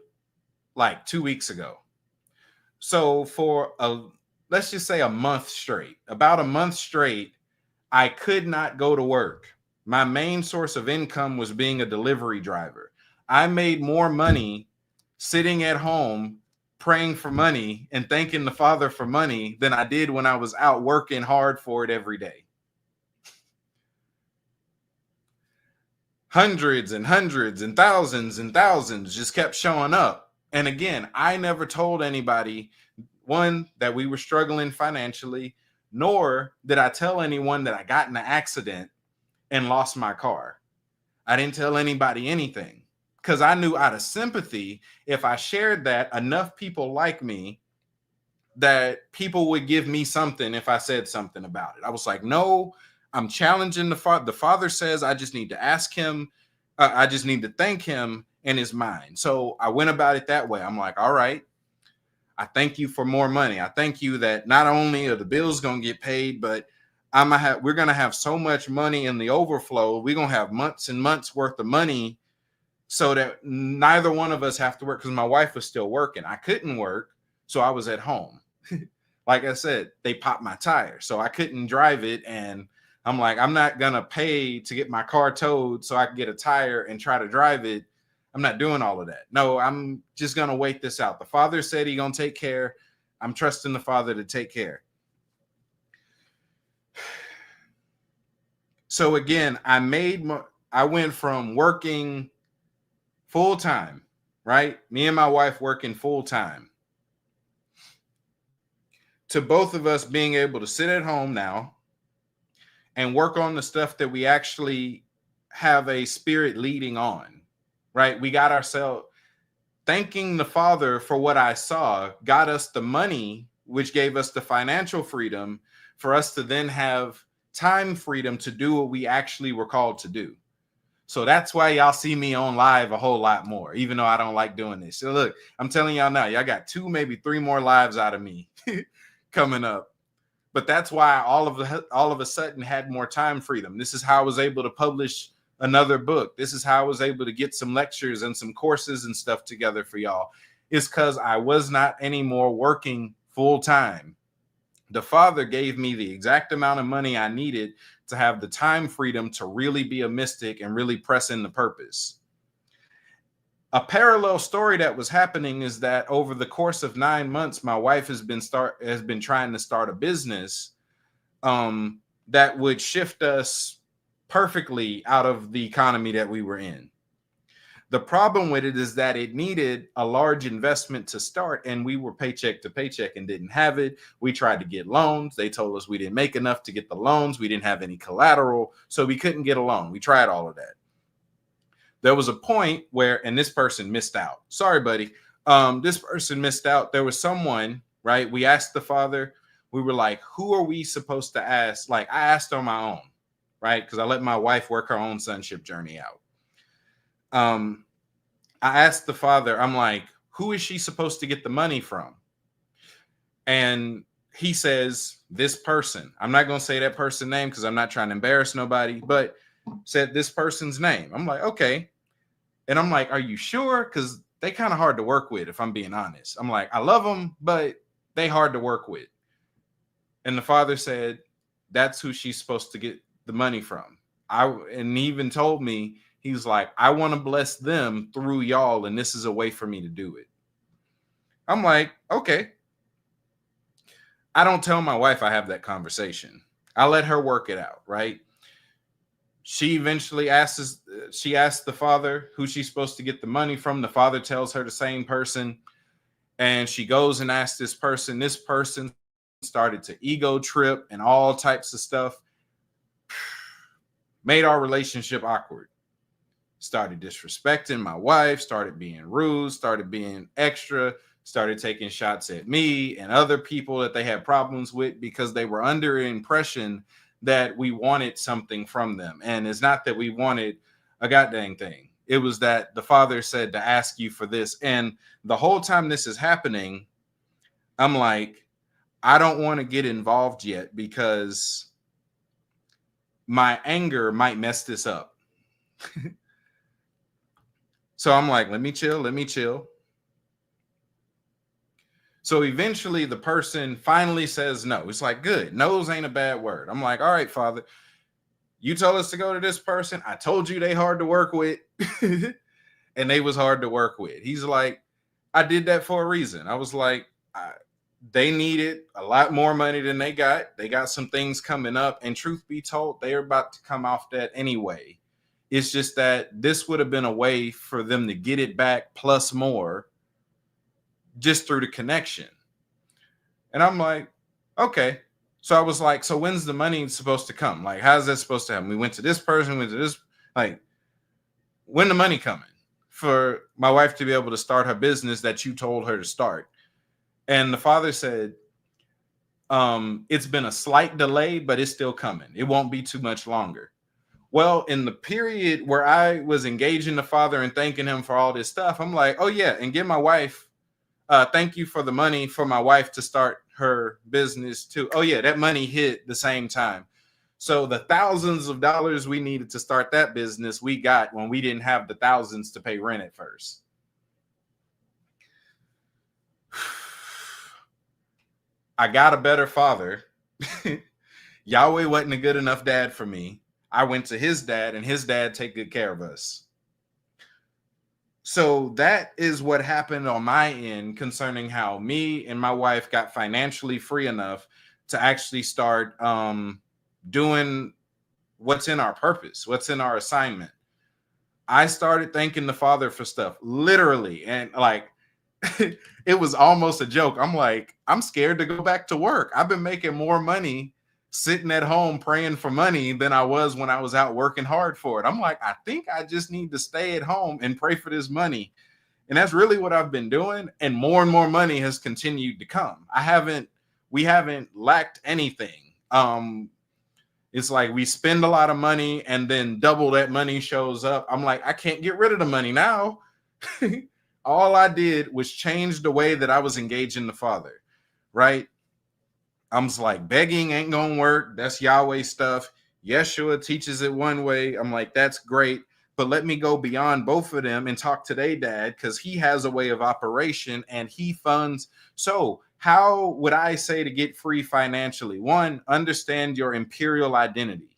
like 2 weeks ago. So for let's just say a month straight, about a month straight, I could not go to work. My main source of income was being a delivery driver. I made more money sitting at home, praying for money and thanking the Father for money than I did when I was out working hard for it every day. Hundreds and hundreds and thousands just kept showing up. And again, I never told anybody, one, that we were struggling financially, nor did I tell anyone that I got in an accident and lost my car. I didn't tell anybody anything because I knew out of sympathy, if I shared that, enough people like me that people would give me something if I said something about it. I was like, no, I'm challenging the Father. The Father says I just need to ask him. I just need to thank him and his mind. So I went about it that way. I'm like, all right, I thank you for more money. I thank you that not only are the bills going to get paid, but we're going to have so much money in the overflow. We're going to have months and months worth of money so that neither one of us have to work because my wife was still working. I couldn't work, so I was at home. Like I said, they popped my tire, so I couldn't drive it, and I'm like, I'm not going to pay to get my car towed so I can get a tire and try to drive it. I'm not doing all of that. No, I'm just going to wait this out. The Father said He's going to take care. I'm trusting the Father to take care. So again, I went from working full time, right? Me and my wife working full time, to both of us being able to sit at home now and work on the stuff that we actually have a spirit leading on, right? We got ourselves thanking the Father for what I saw, got us the money, which gave us the financial freedom for us to then have time freedom to do what we actually were called to do. So that's why y'all see me on live a whole lot more, even though I don't like doing this. So look, I'm telling y'all now, y'all got 2, maybe 3 more lives out of me coming up. But that's why all of a sudden had more time freedom. This is how I was able to publish another book. This is how I was able to get some lectures and some courses and stuff together for y'all. It's because I was not anymore working full time. The Father gave me the exact amount of money I needed to have the time freedom to really be a mystic and really press in the purpose. A parallel story that was happening is that over the course of 9 months, my wife has been trying to start a business that would shift us perfectly out of the economy that we were in. The problem with it is that it needed a large investment to start, and we were paycheck to paycheck and didn't have it. We tried to get loans. They told us we didn't make enough to get the loans. We didn't have any collateral, so we couldn't get a loan. We tried all of that. There was a point where, and this person missed out. Sorry, buddy. This person missed out. There was someone, right? We asked the Father. We were like, who are we supposed to ask? Like, I asked on my own, right? Because I let my wife work her own sonship journey out. I asked the Father, I'm like, who is she supposed to get the money from? And he says, this person. I'm not going to say that person's name because I'm not trying to embarrass nobody, but said this person's name. I'm like, okay. And I'm like, are you sure? Because they kind of hard to work with, if I'm being honest. I'm like, I love them, but they hard to work with. And the Father said, that's who she's supposed to get the money from. And he even told me, he's like, I want to bless them through y'all, and this is a way for me to do it. I'm like, okay. I don't tell my wife I have that conversation. I let her work it out, right? She eventually asks the Father who she's supposed to get the money from. The Father tells her the same person, and she goes and asks this person. This person started to ego trip and all types of stuff. Made our relationship awkward. Started disrespecting my wife, started being rude, started being extra, started taking shots at me and other people that they had problems with because they were under the impression that we wanted something from them. And it's not that we wanted a goddamn thing. It was that the Father said to ask you for this. And the whole time this is happening, I'm like, I don't want to get involved yet because my anger might mess this up. So I'm like, let me chill. So eventually the person finally says no. It's like, good. No's ain't a bad word. I'm like, all right, Father, you told us to go to this person. I told you they hard to work with. And they was hard to work with. He's like, I did that for a reason. I was like, they needed a lot more money than they got. They got some things coming up. And truth be told, they're about to come off that anyway. It's just that this would have been a way for them to get it back plus more just through the connection. And I'm like, okay. So I was like, so when's the money supposed to come? Like, how's that supposed to happen? We went to this person, went to this, like, when the money coming for my wife to be able to start her business that you told her to start? And the Father said, it's been a slight delay, but it's still coming. It won't be too much longer. Well, in the period where I was engaging the Father and thanking him for all this stuff, I'm like, oh yeah, and give my wife, thank you for the money for my wife to start her business too. Oh yeah, that money hit the same time. So the thousands of dollars we needed to start that business, we got when we didn't have the thousands to pay rent at first. I got a better Father. Yahweh wasn't a good enough dad for me. I went to his dad, and his dad take good care of us. So that is what happened on my end concerning how me and my wife got financially free enough to actually start doing what's in our purpose, what's in our assignment. I started thanking the Father for stuff, literally. And like, it was almost a joke. I'm like, I'm scared to go back to work. I've been making more money sitting at home praying for money than I was when I was out working hard for it. I'm like, I think I just need to stay at home and pray for this money. And that's really what I've been doing. And more money has continued to come. We haven't lacked anything. It's like we spend a lot of money and then double that money shows up. I'm like, I can't get rid of the money now. All I did was change the way that I was engaging the Father, right? I'm just like, begging ain't gonna work. That's Yahweh stuff. Yeshua teaches it one way. I'm like, that's great. But let me go beyond both of them and talk to their dad, because he has a way of operation and he funds. So how would I say to get free financially? One, understand your imperial identity.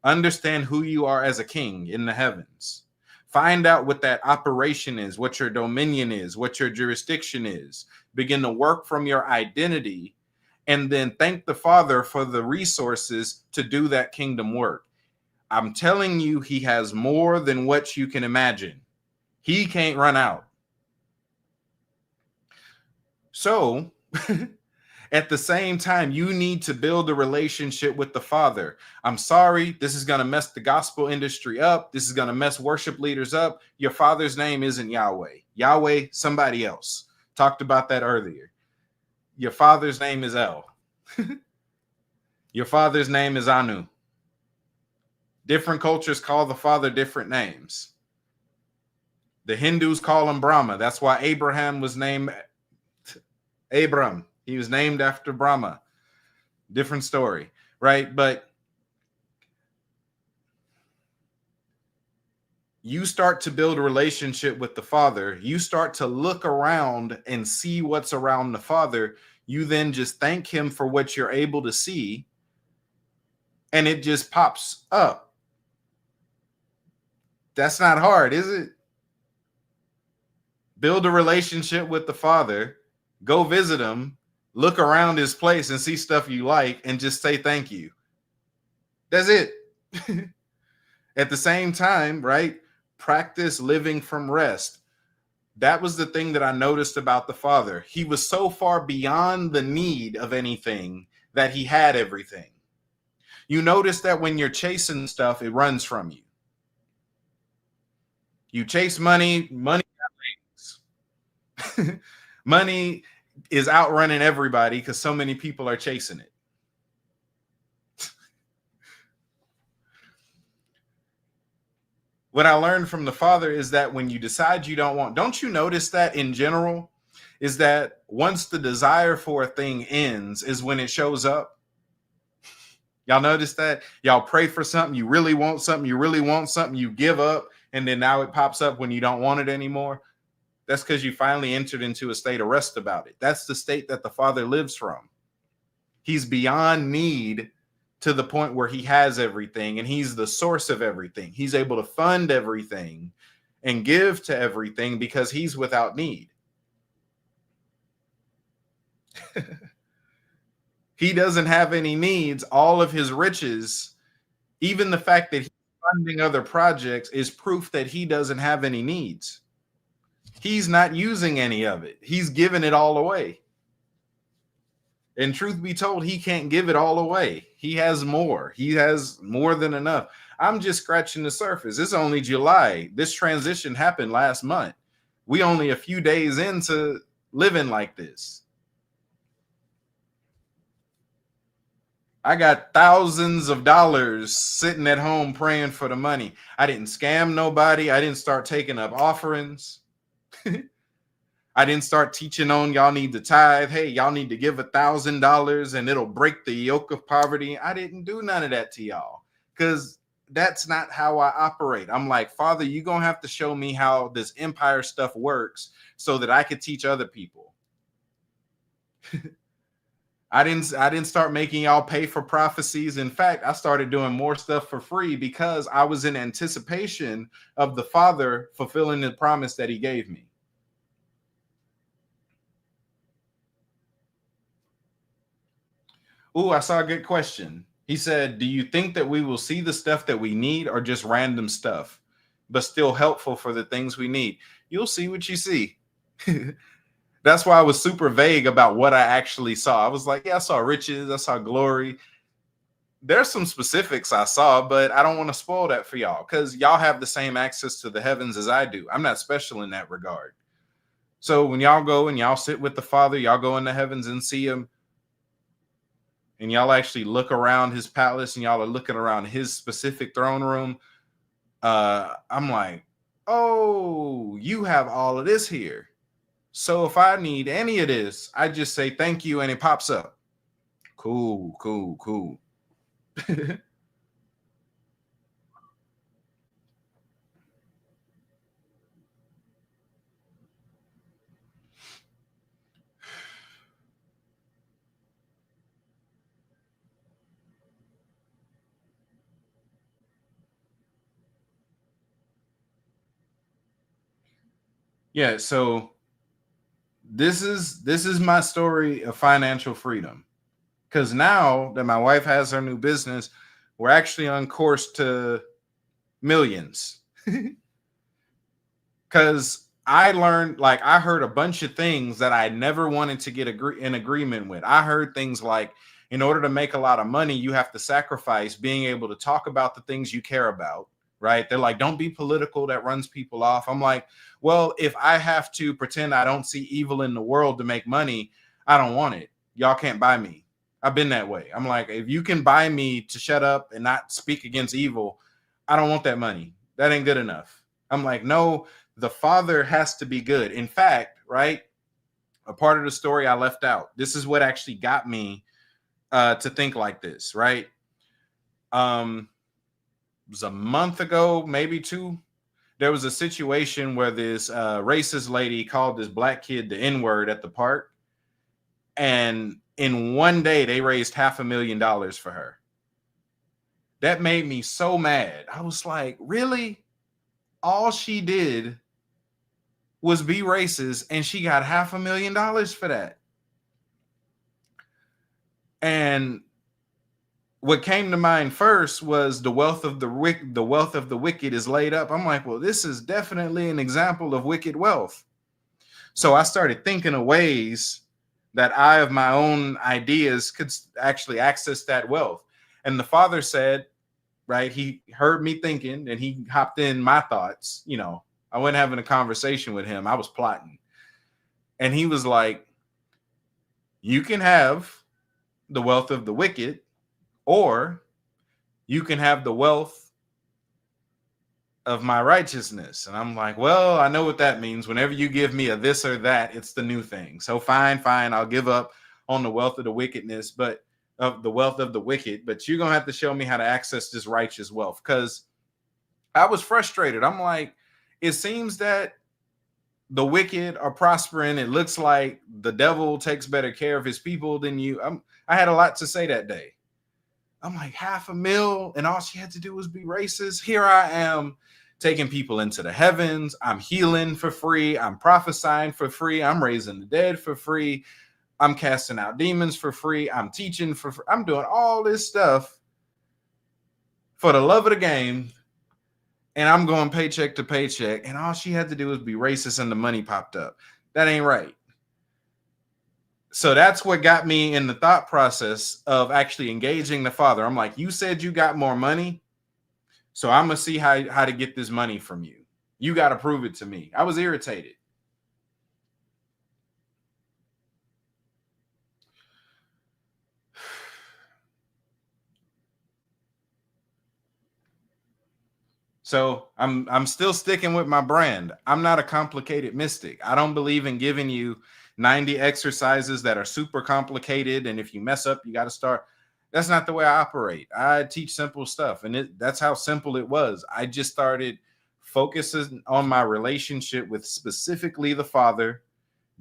Understand who you are as a king in the heavens. Find out what that operation is, what your dominion is, what your jurisdiction is. Begin to work from your identity, and then thank the Father for the resources to do that kingdom work. I'm telling you, he has more than what you can imagine. He can't run out. So at the same time, you need to build a relationship with the Father. I'm sorry, this is going to mess the gospel industry up. This is going to mess worship leaders up. Your Father's name isn't Yahweh. Yahweh, somebody else. Talked about that earlier. Your Father's name is El. Your Father's name is Anu. Different cultures call the Father different names. The Hindus call him Brahma. That's why Abraham was named Abram. He was named after Brahma. Different story, right? But you start to build a relationship with the Father. You start to look around and see what's around the Father. You then just thank him for what you're able to see, and it just pops up. That's not hard, is it? Build a relationship with the Father. Go visit him. Look around his place and see stuff you like and just say thank you. That's it. At the same time, right? Practice living from rest. That was the thing that I noticed about the Father. He was so far beyond the need of anything that he had everything. You notice that when you're chasing stuff, it runs from you. You chase money, money money is outrunning everybody because so many people are chasing it. What I learned from the Father is that when you decide you don't you notice that in general, is that once the desire for a thing ends is when it shows up? Y'all notice that? Y'all pray for something, you really want something, you give up, and then now it pops up when you don't want it anymore. That's because you finally entered into a state of rest about it. That's the state that the Father lives from. He's beyond need to the point where he has everything, and he's the source of everything. He's able to fund everything and give to everything because he's without need. He doesn't have any needs. All of his riches, even the fact that he's funding other projects, is proof that he doesn't have any needs. He's not using any of it. He's giving it all away. And truth be told, he can't give it all away. He has more. He has more than enough. I'm just scratching the surface. It's only July. This transition happened last month. We only a few days into living like this. I got thousands of dollars sitting at home praying for the money. I didn't scam nobody. I didn't start taking up offerings. I didn't start teaching on y'all need to tithe. Hey, y'all need to give $1,000 and it'll break the yoke of poverty. I didn't do none of that to y'all because that's not how I operate. I'm like, Father, you're going to have to show me how this empire stuff works so that I could teach other people. I didn't start making y'all pay for prophecies. In fact, I started doing more stuff for free because I was in anticipation of the Father fulfilling the promise that he gave me. Ooh, I saw a good question. He said, "Do you think that we will see the stuff that we need or just random stuff, but still helpful for the things we need?" You'll see what you see. That's why I was super vague about what I actually saw. I was like, yeah, I saw riches, I saw glory. There's some specifics I saw, but I don't want to spoil that for y'all because y'all have the same access to the heavens as I do. I'm not special in that regard. So when y'all go and y'all sit with the Father, y'all go in the heavens and see him, and y'all actually look around his palace and y'all are looking around his specific throne room. I'm like, oh, you have all of this here. So if I need any of this, I just say thank you and it pops up. Cool, cool, cool. Yeah, so this is my story of financial freedom. Because now that my wife has her new business, we're actually on course to millions. Because I learned, like, I heard a bunch of things that I never wanted to get in agreement with. I heard things like, in order to make a lot of money, you have to sacrifice being able to talk about the things you care about, right? They're like, don't be political, that runs people off. I'm like, well, if I have to pretend I don't see evil in the world to make money, I don't want it. Y'all can't buy me. I've been that way. I'm like, if you can buy me to shut up and not speak against evil, I don't want that money. That ain't good enough. I'm like, no, the Father has to be good. In fact, right, a part of the story I left out. This is what actually got me to think like this, right? It was a month ago, maybe two. There was a situation where this racist lady called this black kid the N-word at the park, and in one day they raised $500,000 for her. That made me so mad. I was like, really? All she did was be racist, and she got $500,000 for that. And what came to mind first was the wealth of the wicked is laid up. I'm like, well, this is definitely an example of wicked wealth. So I started thinking of ways that I, of my own ideas, could actually access that wealth. And the Father said, right, he heard me thinking and he hopped in my thoughts. I wasn't having a conversation with him. I was plotting. And he was like, you can have the wealth of the wicked, or you can have the wealth of my righteousness. And I'm like, well, I know what that means. Whenever you give me a this or that, it's the new thing. So fine, I'll give up on the wealth of the wickedness, but of the wealth of the wicked, but you're going to have to show me how to access this righteous wealth. Because I was frustrated. I'm like, it seems that the wicked are prospering. It looks like the devil takes better care of his people than you. I had a lot to say that day. I'm like, $500,000, and all she had to do was be racist. Here I am taking people into the heavens. I'm healing for free. I'm prophesying for free. I'm raising the dead for free. I'm casting out demons for free. I'm teaching for free. I'm doing all this stuff for the love of the game. And I'm going paycheck to paycheck. And all she had to do was be racist and the money popped up. That ain't right. So that's what got me in the thought process of actually engaging the Father. I'm like, you said you got more money, so I'm going to see how to get this money from you. You got to prove it to me. I was irritated. So I'm still sticking with my brand. I'm not a complicated mystic. I don't believe in giving you 90 exercises that are super complicated, and if you mess up, you got to start. That's not the way I operate. I teach simple stuff, and that's how simple it was. I just started focusing on my relationship with specifically the Father,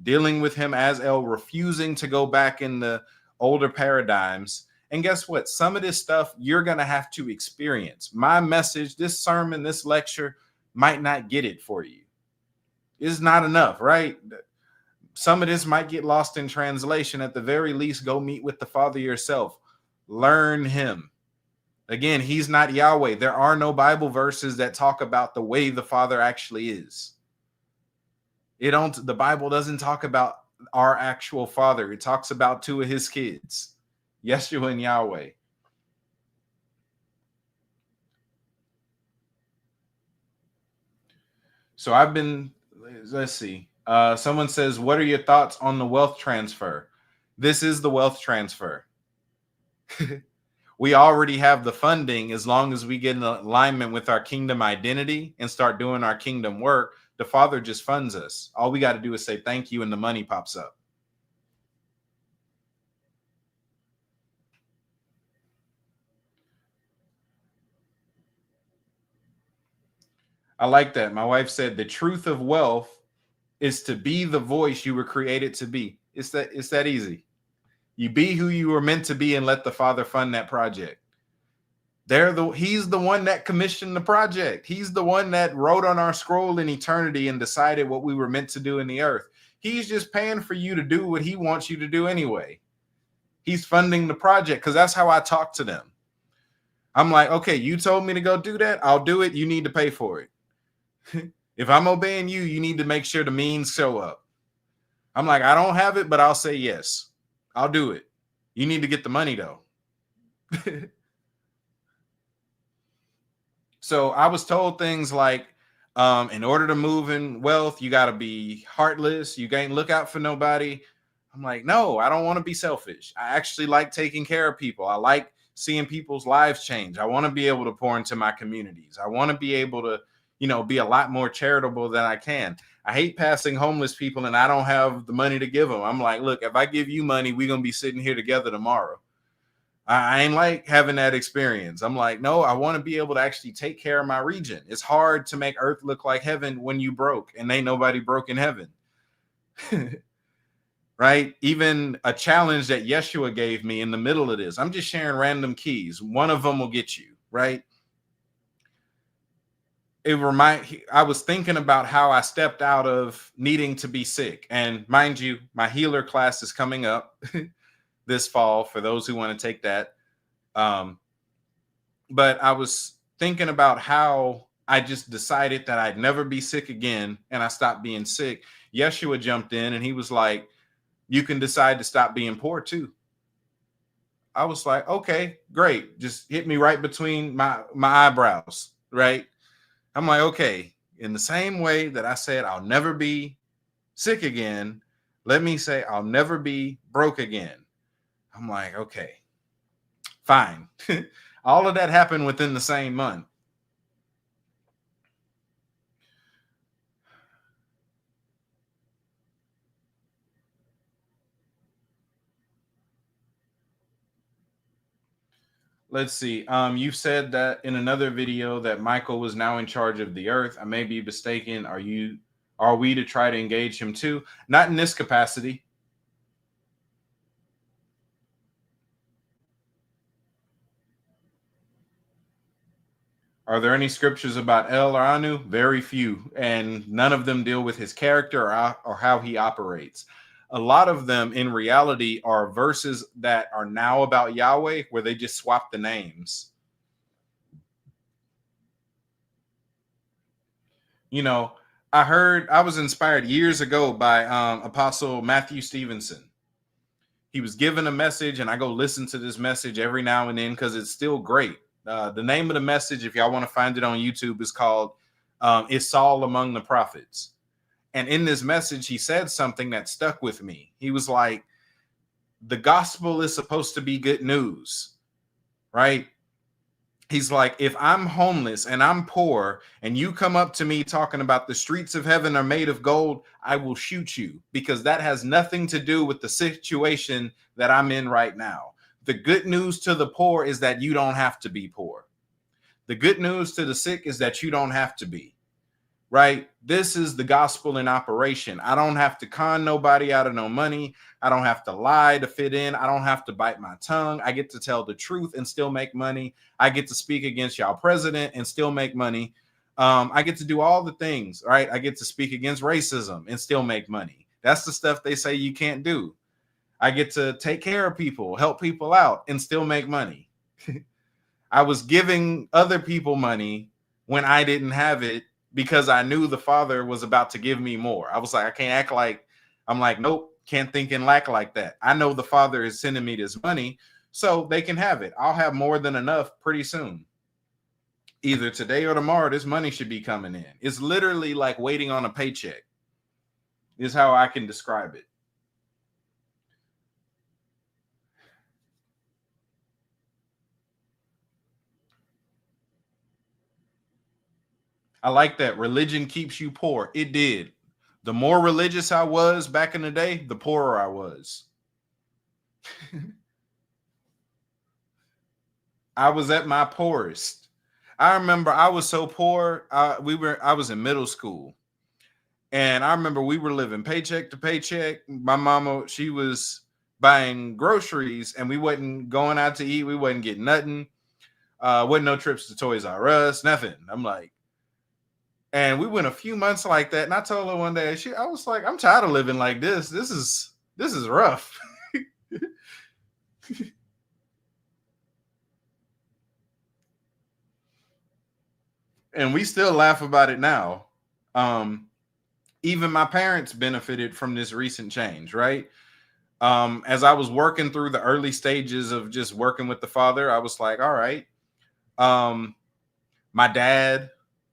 dealing with him as El, refusing to go back in the older paradigms. And guess what? Some of this stuff you're going to have to experience. My message, this sermon, this lecture might not get it for you. It's not enough, right? Some of this might get lost in translation. At the very least, go meet with the Father yourself. Learn him. Again, he's not Yahweh. There are no Bible verses that talk about the way the Father actually is. The Bible doesn't talk about our actual Father. It talks about two of his kids, Yeshua and Yahweh. So let's see. Someone says, what are your thoughts on the wealth transfer? This is the wealth transfer. We already have the funding. As long as we get in alignment with our kingdom identity and start doing our kingdom work, the Father just funds us. All we got to do is say thank you and the money pops up. I like that. My wife said the truth of wealth is to be the voice you were created to be. It's that easy. You be who you were meant to be and let the Father fund that project. He's the one that commissioned the project. He's the one that wrote on our scroll in eternity and decided what we were meant to do in the earth. He's just paying for you to do what he wants you to do anyway. He's funding the project, because that's how I talk to them. I'm like, okay, you told me to go do that. I'll do it. You need to pay for it. If I'm obeying you, you need to make sure the means show up. I'm like, I don't have it, but I'll say yes. I'll do it. You need to get the money, though. So I was told things like, in order to move in wealth, you got to be heartless. You can't look out for nobody. I'm like, no, I don't want to be selfish. I actually like taking care of people. I like seeing people's lives change. I want to be able to pour into my communities. I want to be able to, be a lot more charitable than I can. I hate passing homeless people and I don't have the money to give them. I'm like, look, if I give you money, we're going to be sitting here together tomorrow. I ain't like having that experience. I'm like, no, I want to be able to actually take care of my region. It's hard to make earth look like heaven when you broke, and ain't nobody broke in heaven. Right? Even a challenge that Yeshua gave me in the middle of this. I'm just sharing random keys. One of them will get you, right? I was thinking about how I stepped out of needing to be sick. And mind you, my healer class is coming up this fall for those who want to take that. But I was thinking about how I just decided that I'd never be sick again, and I stopped being sick. Yeshua jumped in and he was like, you can decide to stop being poor too. I was like, okay, great. Just hit me right between my eyebrows, right? I'm like, okay, in the same way that I said I'll never be sick again, let me say I'll never be broke again. I'm like, okay, fine. All of that happened within the same month. Let's see. You said that in another video that Michael was now in charge of the earth. I may be mistaken. Are we to try to engage him too? Not in this capacity. Are there any scriptures about El or Anu? Very few, and none of them deal with his character or how he operates. A lot of them, in reality, are verses that are now about Yahweh, where they just swap the names. I was inspired years ago by Apostle Matthew Stevenson. He was given a message, and I go listen to this message every now and then because it's still great. The name of the message, if y'all want to find it on YouTube, is called "Is Saul Among the Prophets?" And in this message, he said something that stuck with me. He was like, the gospel is supposed to be good news, right? He's like, if I'm homeless and I'm poor and you come up to me talking about the streets of heaven are made of gold, I will shoot you, because that has nothing to do with the situation that I'm in right now. The good news to the poor is that you don't have to be poor. The good news to the sick is that you don't have to be. right? This is the gospel in operation. I don't have to con nobody out of no money. I don't have to lie to fit in. I don't have to bite my tongue. I get to tell the truth and still make money. I get to speak against y'all president and still make money. I get to do all the things, right? I get to speak against racism and still make money. That's the stuff they say you can't do. I get to take care of people, help people out, and still make money. I was giving other people money when I didn't have it because I knew the Father was about to give me more. I was like, I can't act like, I'm like, nope, can't think and lack like that. I know the Father is sending me this money so they can have it. I'll have more than enough pretty soon. Either today or tomorrow, this money should be coming in. It's literally like waiting on a paycheck, is how I can describe it. I like that. Religion keeps you poor. It did. The more religious I was back in the day, the poorer I was. I was at my poorest. I remember I was so poor. I was in middle school, and I remember we were living paycheck to paycheck. My mama, she was buying groceries, and we wasn't going out to eat. We wasn't getting nothing. Wasn't no trips to Toys R Us, nothing. I'm like, and we went a few months like that. And I told her one day, I was like, I'm tired of living like this. This is rough. And we still laugh about it now. Even my parents benefited from this recent change, right? As I was working through the early stages of just working with the Father, I was like, all right. My dad,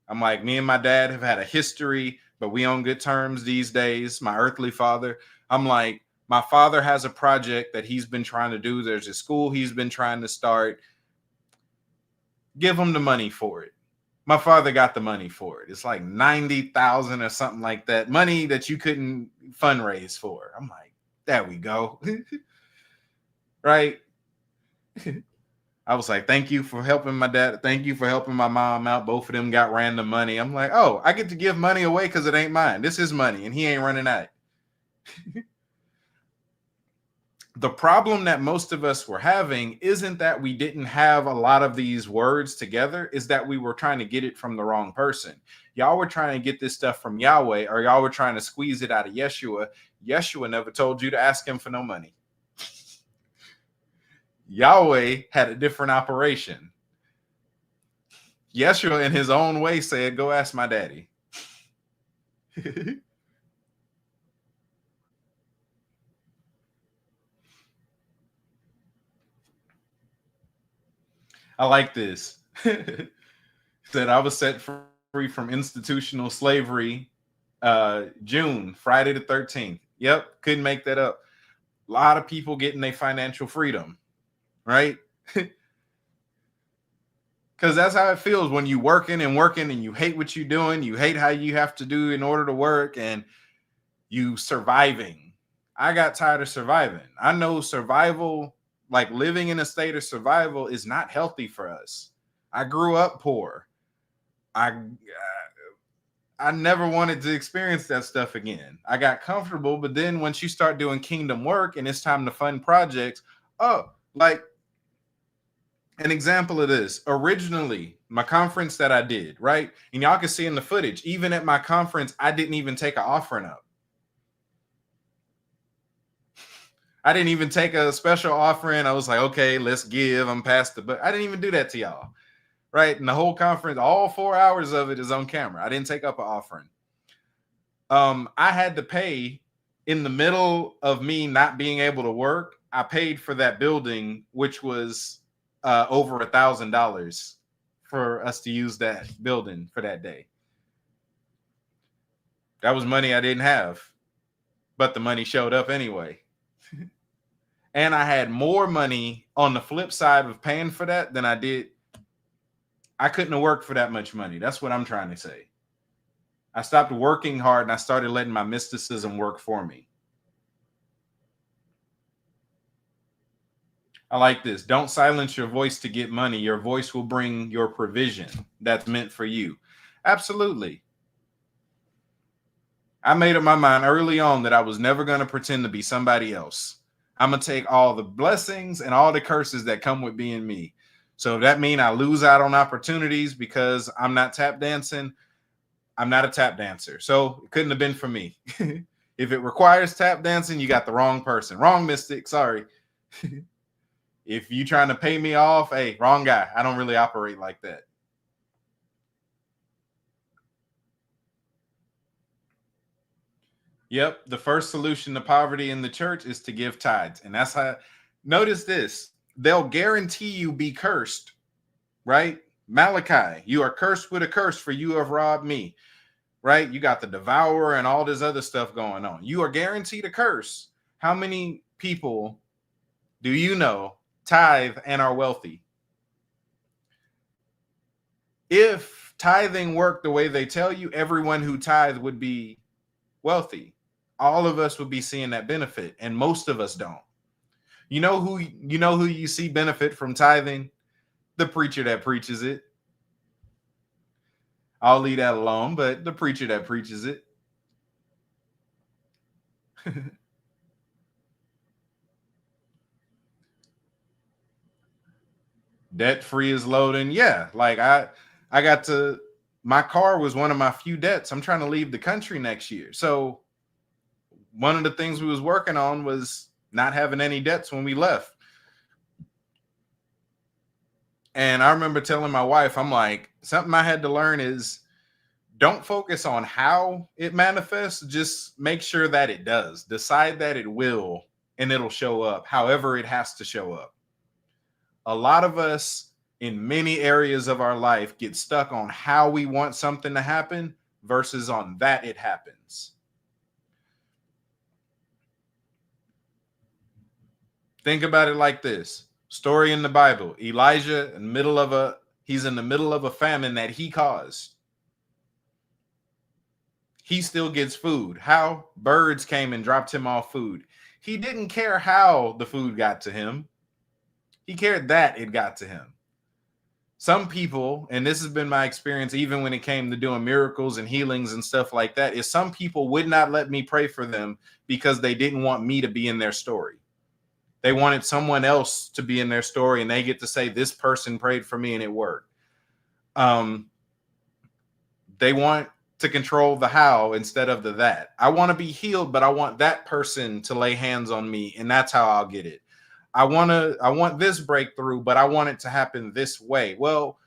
I'm like, me and my dad have had a history, but we on good terms these days. My earthly father, I'm like, my father has a project that he's been trying to do. There's a school he's been trying to start. Give him the money for it. My father got the money for it. It's like 90,000 or something like that. Money that you couldn't fundraise for. I'm like, there we go. Right? I was like, thank you for helping my dad. Thank you for helping my mom out. Both of them got random money. I'm like, oh, I get to give money away because it ain't mine. This is money and he ain't running out. The problem that most of us were having isn't that we didn't have a lot of these words together, is that we were trying to get it from the wrong person. Y'all were trying to get this stuff from Yahweh, or y'all were trying to squeeze it out of Yeshua. Yeshua never told you to ask him for no money. Yahweh had a different operation. Yeshua in his own way said, go ask my daddy. I like this. Said I was set free from institutional slavery June, Friday the 13th. Yep, couldn't make that up. A lot of people getting their financial freedom, right? Because that's how it feels when you working and you hate what you're doing. You hate how you have to do in order to work, and you surviving. I got tired of surviving. I know survival, like living in a state of survival, is not healthy for us. I grew up poor. I never wanted to experience that stuff again. I got comfortable, but then once you start doing kingdom work and it's time to fund projects, like an example of this, originally, my conference that I did, right? And y'all can see in the footage, even at my conference, I didn't even take an offering up. I didn't even take a special offering. I was like, okay, let's give. I'm past but I didn't even do that to y'all, right? And the whole conference, all 4 hours of it is on camera. I didn't take up an offering. I had to pay in the middle of me not being able to work. I paid for that building, which was over $1,000 for us to use that building for that day. That was money I didn't have, but the money showed up anyway. And I had more money on the flip side of paying for that than I did. I couldn't have worked for that much money. That's what I'm trying to say. I stopped working hard and I started letting my mysticism work for me. I like this. Don't silence your voice to get money. Your voice will bring your provision that's meant for you. Absolutely. I made up my mind early on that I was never going to pretend to be somebody else. I'm going to take all the blessings and all the curses that come with being me. So if that means I lose out on opportunities because I'm not tap dancing, I'm not a tap dancer. So it couldn't have been for me. If it requires tap dancing, you got the wrong person. Wrong mystic. Sorry. If you trying to pay me off, hey, wrong guy. I don't really operate like that. Yep. The first solution to poverty in the church is to give tithes. And that's how, notice this. They'll guarantee you be cursed, right? Malachi, you are cursed with a curse, for you have robbed me, right? You got the devourer and all this other stuff going on. You are guaranteed a curse. How many people do you know tithe and are wealthy? If tithing worked the way they tell you, everyone who tithe would be wealthy. All of us would be seeing that benefit, and most of us don't. You know who you see benefit from tithing? The preacher that preaches it. I'll leave that alone, but the preacher that preaches it. Debt free is loading. Yeah, like I got to, my car was one of my few debts. I'm trying to leave the country next year. So one of the things we was working on was not having any debts when we left. And I remember telling my wife, I'm like, something I had to learn is don't focus on how it manifests. Just make sure that it does. Decide that it will, and it'll show up however it has to show up. A lot of us in many areas of our life get stuck on how we want something to happen versus on that it happens. Think about it like this. Story in the Bible. Elijah he's in the middle of a famine that he caused. He still gets food. How? Birds came and dropped him off food. He didn't care how the food got to him. He cared that it got to him. Some people, and this has been my experience even when it came to doing miracles and healings and stuff like that, is some people would not let me pray for them because they didn't want me to be in their story. They wanted someone else to be in their story, and they get to say, this person prayed for me and it worked. They want to control the how instead of the that. I want to be healed, but I want that person to lay hands on me, and that's how I'll get it. I want this breakthrough, but I want it to happen this way. Well,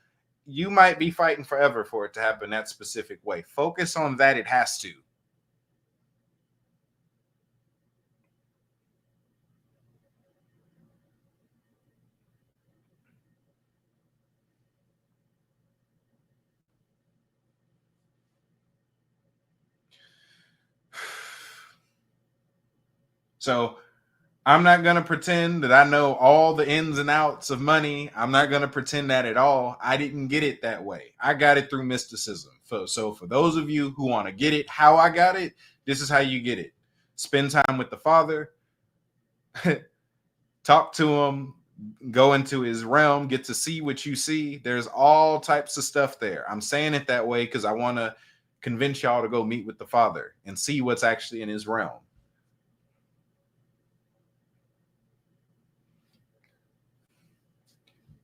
you might be fighting forever for it to happen that specific way. Focus on that it has to. So I'm not going to pretend that I know all the ins and outs of money. I'm not going to pretend that at all. I didn't get it that way. I got it through mysticism. So for those of you who want to get it, how I got it, this is how you get it. Spend time with the Father, talk to him, go into his realm, get to see what you see. There's all types of stuff there. I'm saying it that way because I want to convince y'all to go meet with the Father and see what's actually in his realm.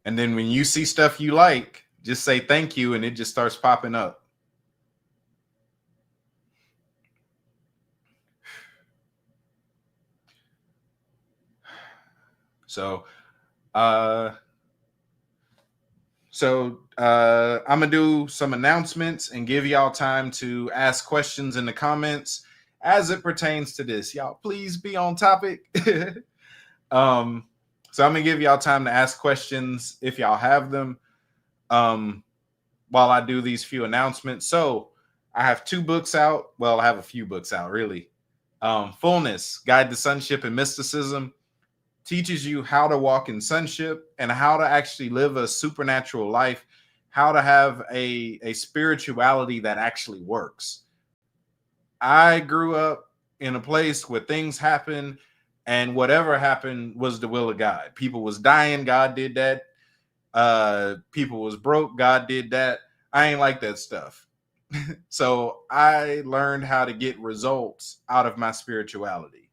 And then when you see stuff you like, just say thank you, and it just starts popping up. So, I'm gonna do some announcements and give y'all time to ask questions in the comments as it pertains to this. Y'all, please be on topic. So I'm gonna give y'all time to ask questions if y'all have them. While I do these few announcements. So I have 2 books out. Well, I have a few books out, really. Fullness, Guide to Sonship and Mysticism, teaches you how to walk in sonship and how to actually live a supernatural life, how to have a spirituality that actually works. I grew up in a place where things happen, and whatever happened was the will of God. People was dying, God did that. People was broke, God did that. I ain't like that stuff. So I learned how to get results out of my spirituality.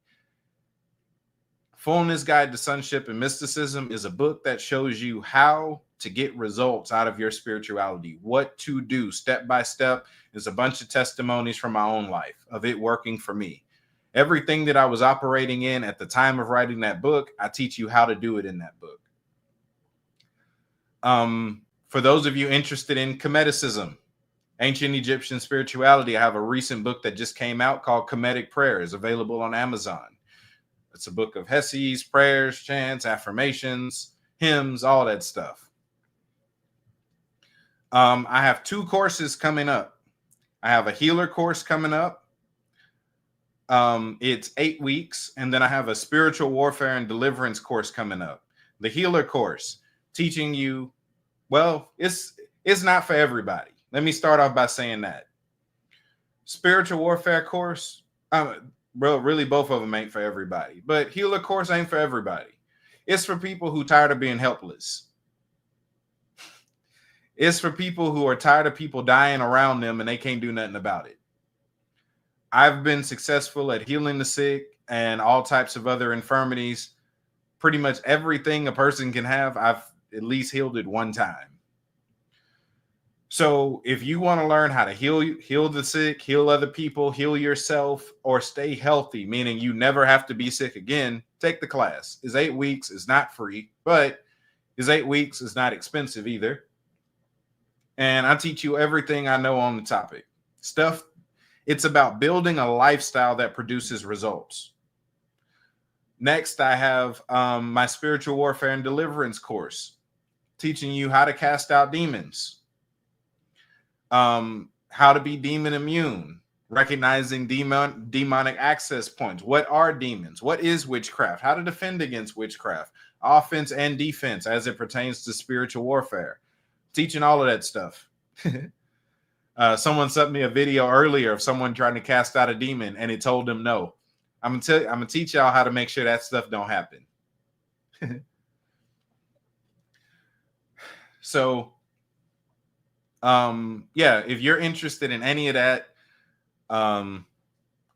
Fullness Guide to Sonship and Mysticism is a book that shows you how to get results out of your spirituality, what to do step by step. There's a bunch of testimonies from my own life of it working for me. Everything that I was operating in at the time of writing that book, I teach you how to do it in that book. For those of you interested in Cometicism, ancient Egyptian spirituality, I have a recent book that just came out called Kemetic Prayers, available on Amazon. It's a book of Hesses, prayers, chants, affirmations, hymns, all that stuff. I have 2 courses coming up. I have a healer course coming up. It's 8 weeks. And then I have a spiritual warfare and deliverance course coming up. The healer course, teaching you, well, it's not for everybody. Let me start off by saying that. Spiritual warfare course, bro, really both of them ain't for everybody. But healer course ain't for everybody. It's for people who tired of being helpless. It's for people who are tired of people dying around them and they can't do nothing about it. I've been successful at healing the sick and all types of other infirmities. Pretty much everything a person can have, I've at least healed it one time. So if you want to learn how to heal the sick, heal other people, heal yourself, or stay healthy, meaning you never have to be sick again, take the class. It's 8 weeks. It's not free, but it's 8 weeks. It's not expensive either. And I teach you everything I know on the topic. Stuff. It's about building a lifestyle that produces results. Next, I have my spiritual warfare and deliverance course, teaching you how to cast out demons. How to be demon immune, recognizing demonic access points. What are demons? What is witchcraft? How to defend against witchcraft, offense and defense as it pertains to spiritual warfare. Teaching all of that stuff. Someone sent me a video earlier of someone trying to cast out a demon and it told them no. I'm gonna teach y'all how to make sure that stuff don't happen. So yeah, if you're interested in any of that, go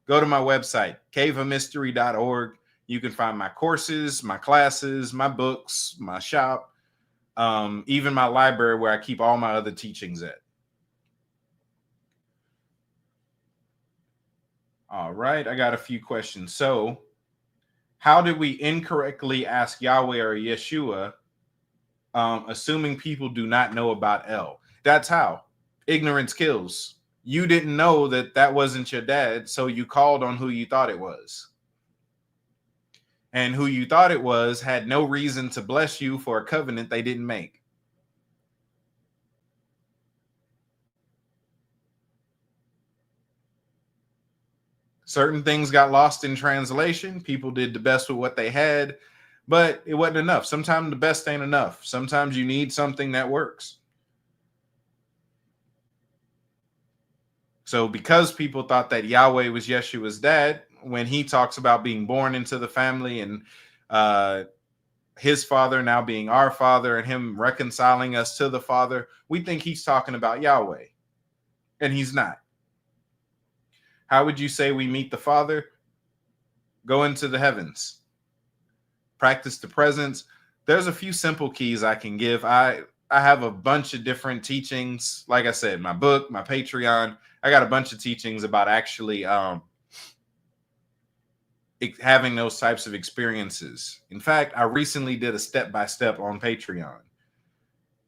to my website, caveofmystery.org. You can find my courses, my classes, my books, my shop, even my library where I keep all my other teachings at. All right, I got a few questions. So, how did we incorrectly ask Yahweh or Yeshua, assuming people do not know about El? That's how. Ignorance kills. You didn't know that wasn't your dad, so you called on who you thought it was. And who you thought it was had no reason to bless you for a covenant they didn't make. Certain things got lost in translation. People did the best with what they had, but it wasn't enough. Sometimes the best ain't enough. Sometimes you need something that works. So because people thought that Yahweh was Yeshua's dad, when he talks about being born into the family and his father now being our father and him reconciling us to the Father, we think he's talking about Yahweh, and he's not. How would you say we meet the Father? Go into the heavens. Practice the presence. There's a few simple keys I can give. I have a bunch of different teachings. Like I said, my book, my Patreon, I got a bunch of teachings about actually having those types of experiences. In fact, I recently did a step-by-step on Patreon.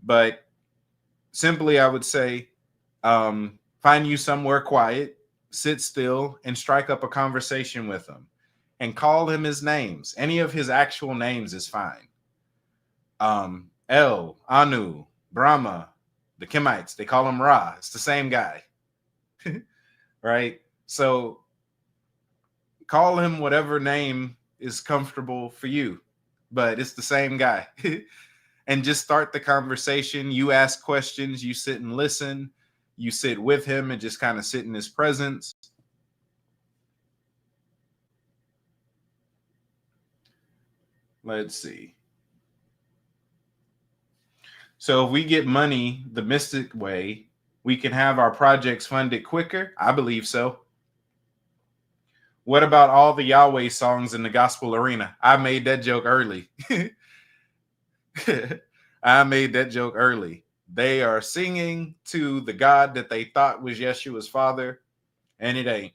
But simply, I would say, find you somewhere quiet, sit still, and strike up a conversation with him. And call him his names. Any of his actual names is fine. El, Anu, Brahma, the Kemites, they call him Ra. It's the same guy. Right? So call him whatever name is comfortable for you, but it's the same guy. And just start the conversation. You ask questions, you sit and listen, you sit with him and just kind of sit in his presence. Let's see. So if we get money the mystic way, we can have our projects funded quicker? I believe so. What about all the Yahweh songs in the gospel arena? I made that joke early. I made that joke early. They are singing to the God that they thought was Yeshua's father, and it ain't.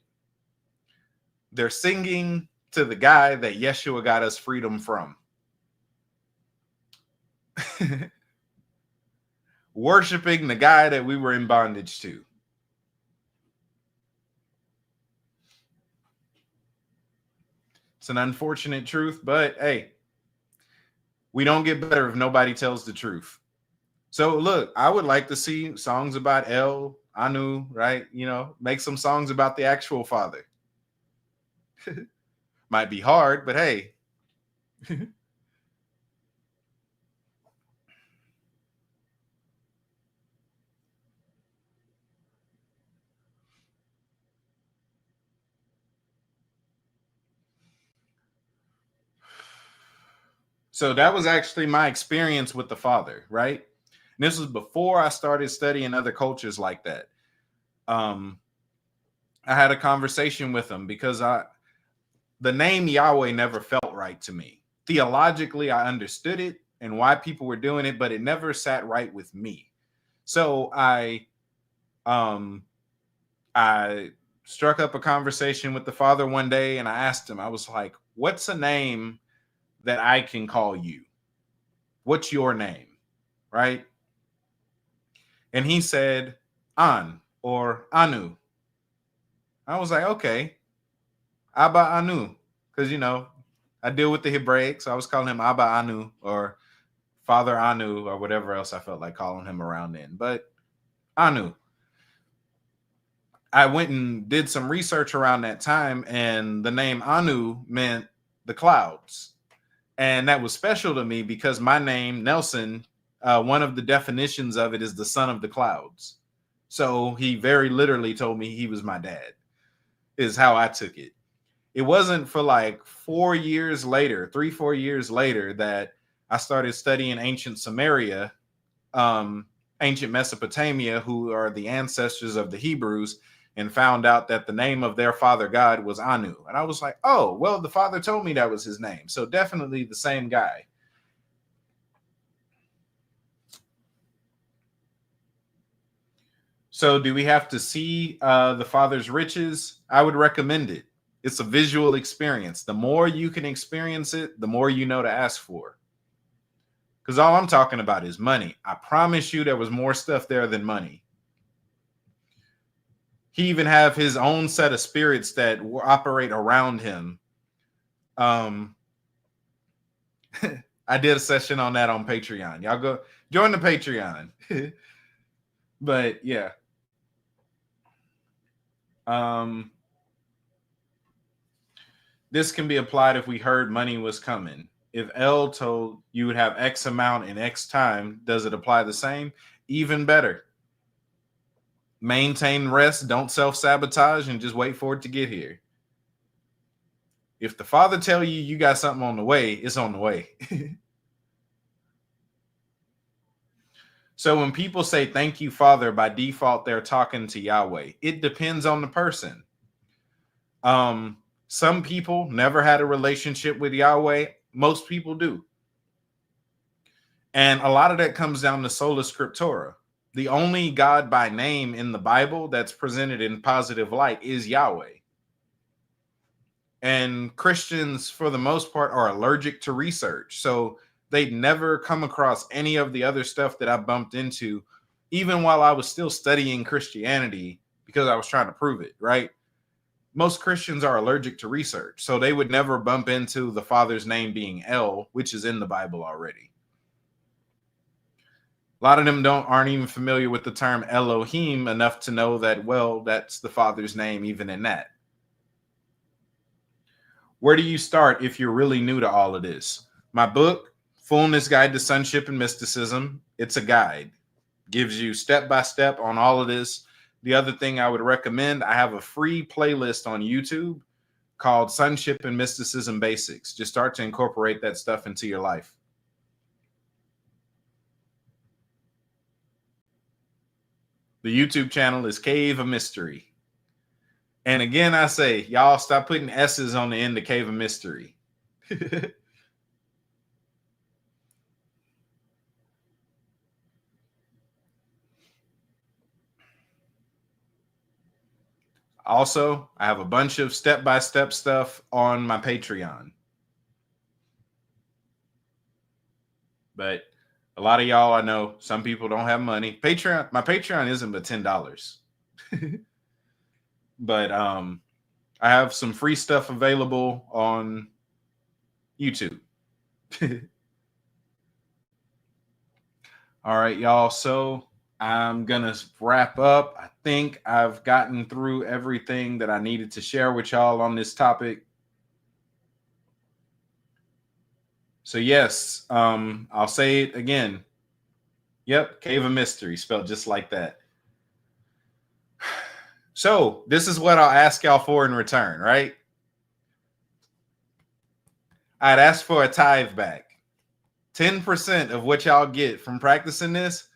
They're singing to the guy that Yeshua got us freedom from. Worshiping the guy that we were in bondage to. It's an unfortunate truth, but hey, we don't get better if nobody tells the truth. So look, I would like to see songs about El, Anu, right? You know, make some songs about the actual father. Might be hard, but hey. So that was actually my experience with the father, right? And this was before I started studying other cultures like that. I had a conversation with him because the name Yahweh never felt right to me. Theologically, I understood it and why people were doing it, but it never sat right with me. So I struck up a conversation with the father one day, and I asked him, I was like, what's a name that I can call you? What's your name? Right? And he said, An or Anu. I was like, okay, Abba Anu. Because, you know, I deal with the Hebraic, so I was calling him Abba Anu or Father Anu or whatever else I felt like calling him around then. But Anu. I went and did some research around that time, and the name Anu meant the clouds. And that was special to me because my name, Nelson, one of the definitions of it is the son of the clouds. So he very literally told me he was my dad, is how I took it. It wasn't for like 4 years later, 3-4 years later, that I started studying ancient Samaria, ancient Mesopotamia, who are the ancestors of the Hebrews, and found out that the name of their father God was Anu. And I was like, oh, well, the father told me that was his name. So definitely the same guy. So do we have to see the father's riches? I would recommend it. It's a visual experience. The more you can experience it, the more you know to ask for. Because all I'm talking about is money. I promise you there was more stuff there than money. He even have his own set of spirits that operate around him. I did a session on that on Patreon. Y'all go join the Patreon. But yeah. This can be applied if we heard money was coming. If L told you would have X amount in X time, does it apply the same? Even better. Maintain rest, don't self-sabotage, and just wait for it to get here. If the father tell you you got something on the way, it's on the way. So when people say thank you, Father, by default, they're talking to Yahweh. It depends on the person. Some people never had a relationship with Yahweh. Most people do. And a lot of that comes down to sola scriptura. The only God by name in the Bible that's presented in positive light is Yahweh. And Christians, for the most part, are allergic to research. So they'd never come across any of the other stuff that I bumped into, even while I was still studying Christianity, because I was trying to prove it, right? Most Christians are allergic to research. So they would never bump into the Father's name being El, which is in the Bible already. A lot of them aren't even familiar with the term Elohim enough to know that, well, that's the Father's name even in that. Where do you start if you're really new to all of this? My book, Fullness Guide to Sonship and Mysticism, it's a guide. Gives you step-by-step on all of this. The other thing I would recommend, I have a free playlist on YouTube called Sonship and Mysticism Basics. Just start to incorporate that stuff into your life. The YouTube channel is Cave of Mystery. And again, I say, y'all stop putting S's on the end of Cave of Mystery. Also, I have a bunch of step-by-step stuff on my Patreon. But a lot of y'all, I know, some people don't have money. My Patreon isn't but $10. But I have some free stuff available on YouTube. All right, y'all. So I'm going to wrap up. I think I've gotten through everything that I needed to share with y'all on this topic. So yes, I'll say it again. Yep, Cave of Mystery, spelled just like that. So this is what I'll ask y'all for in return, right? I'd ask for a tithe back. 10% of what y'all get from practicing this,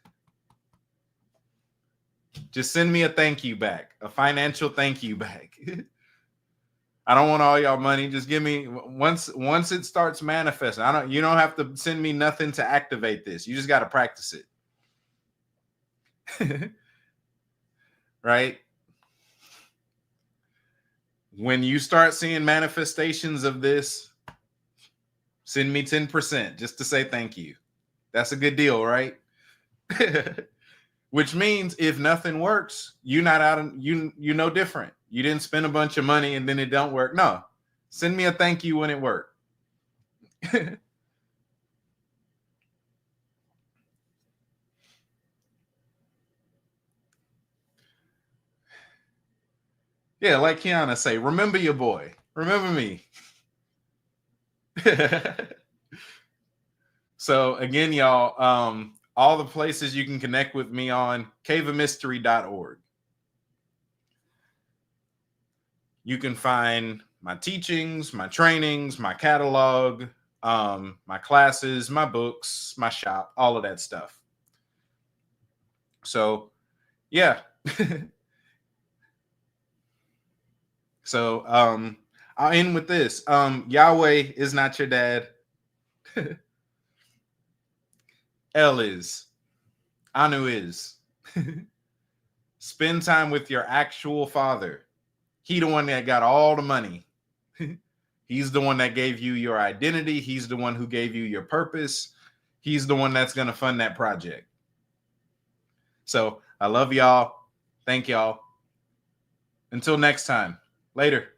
just send me a thank you back, a financial thank you back. I don't want all y'all money. Just give me once it starts manifesting. You don't have to send me nothing to activate this. You just got to practice it. Right? When you start seeing manifestations of this, send me 10% just to say thank you. That's a good deal, right? Which means if nothing works, you're not out. You know different. You didn't spend a bunch of money and then it don't work. No, send me a thank you when it worked. Yeah, like Kiana say, remember your boy. Remember me. So again, y'all, all the places you can connect with me on caveofmystery.org. You can find my teachings, my trainings, my catalog, my classes, my books, my shop, all of that stuff. So, yeah. So, I'll end with this. Yahweh is not your dad. El is. Anu is. Spend time with your actual father. He the one that got all the money. He's the one that gave you your identity. He's the one who gave you your purpose. He's the one that's going to fund that project. So I love y'all. Thank y'all. Until next time. Later.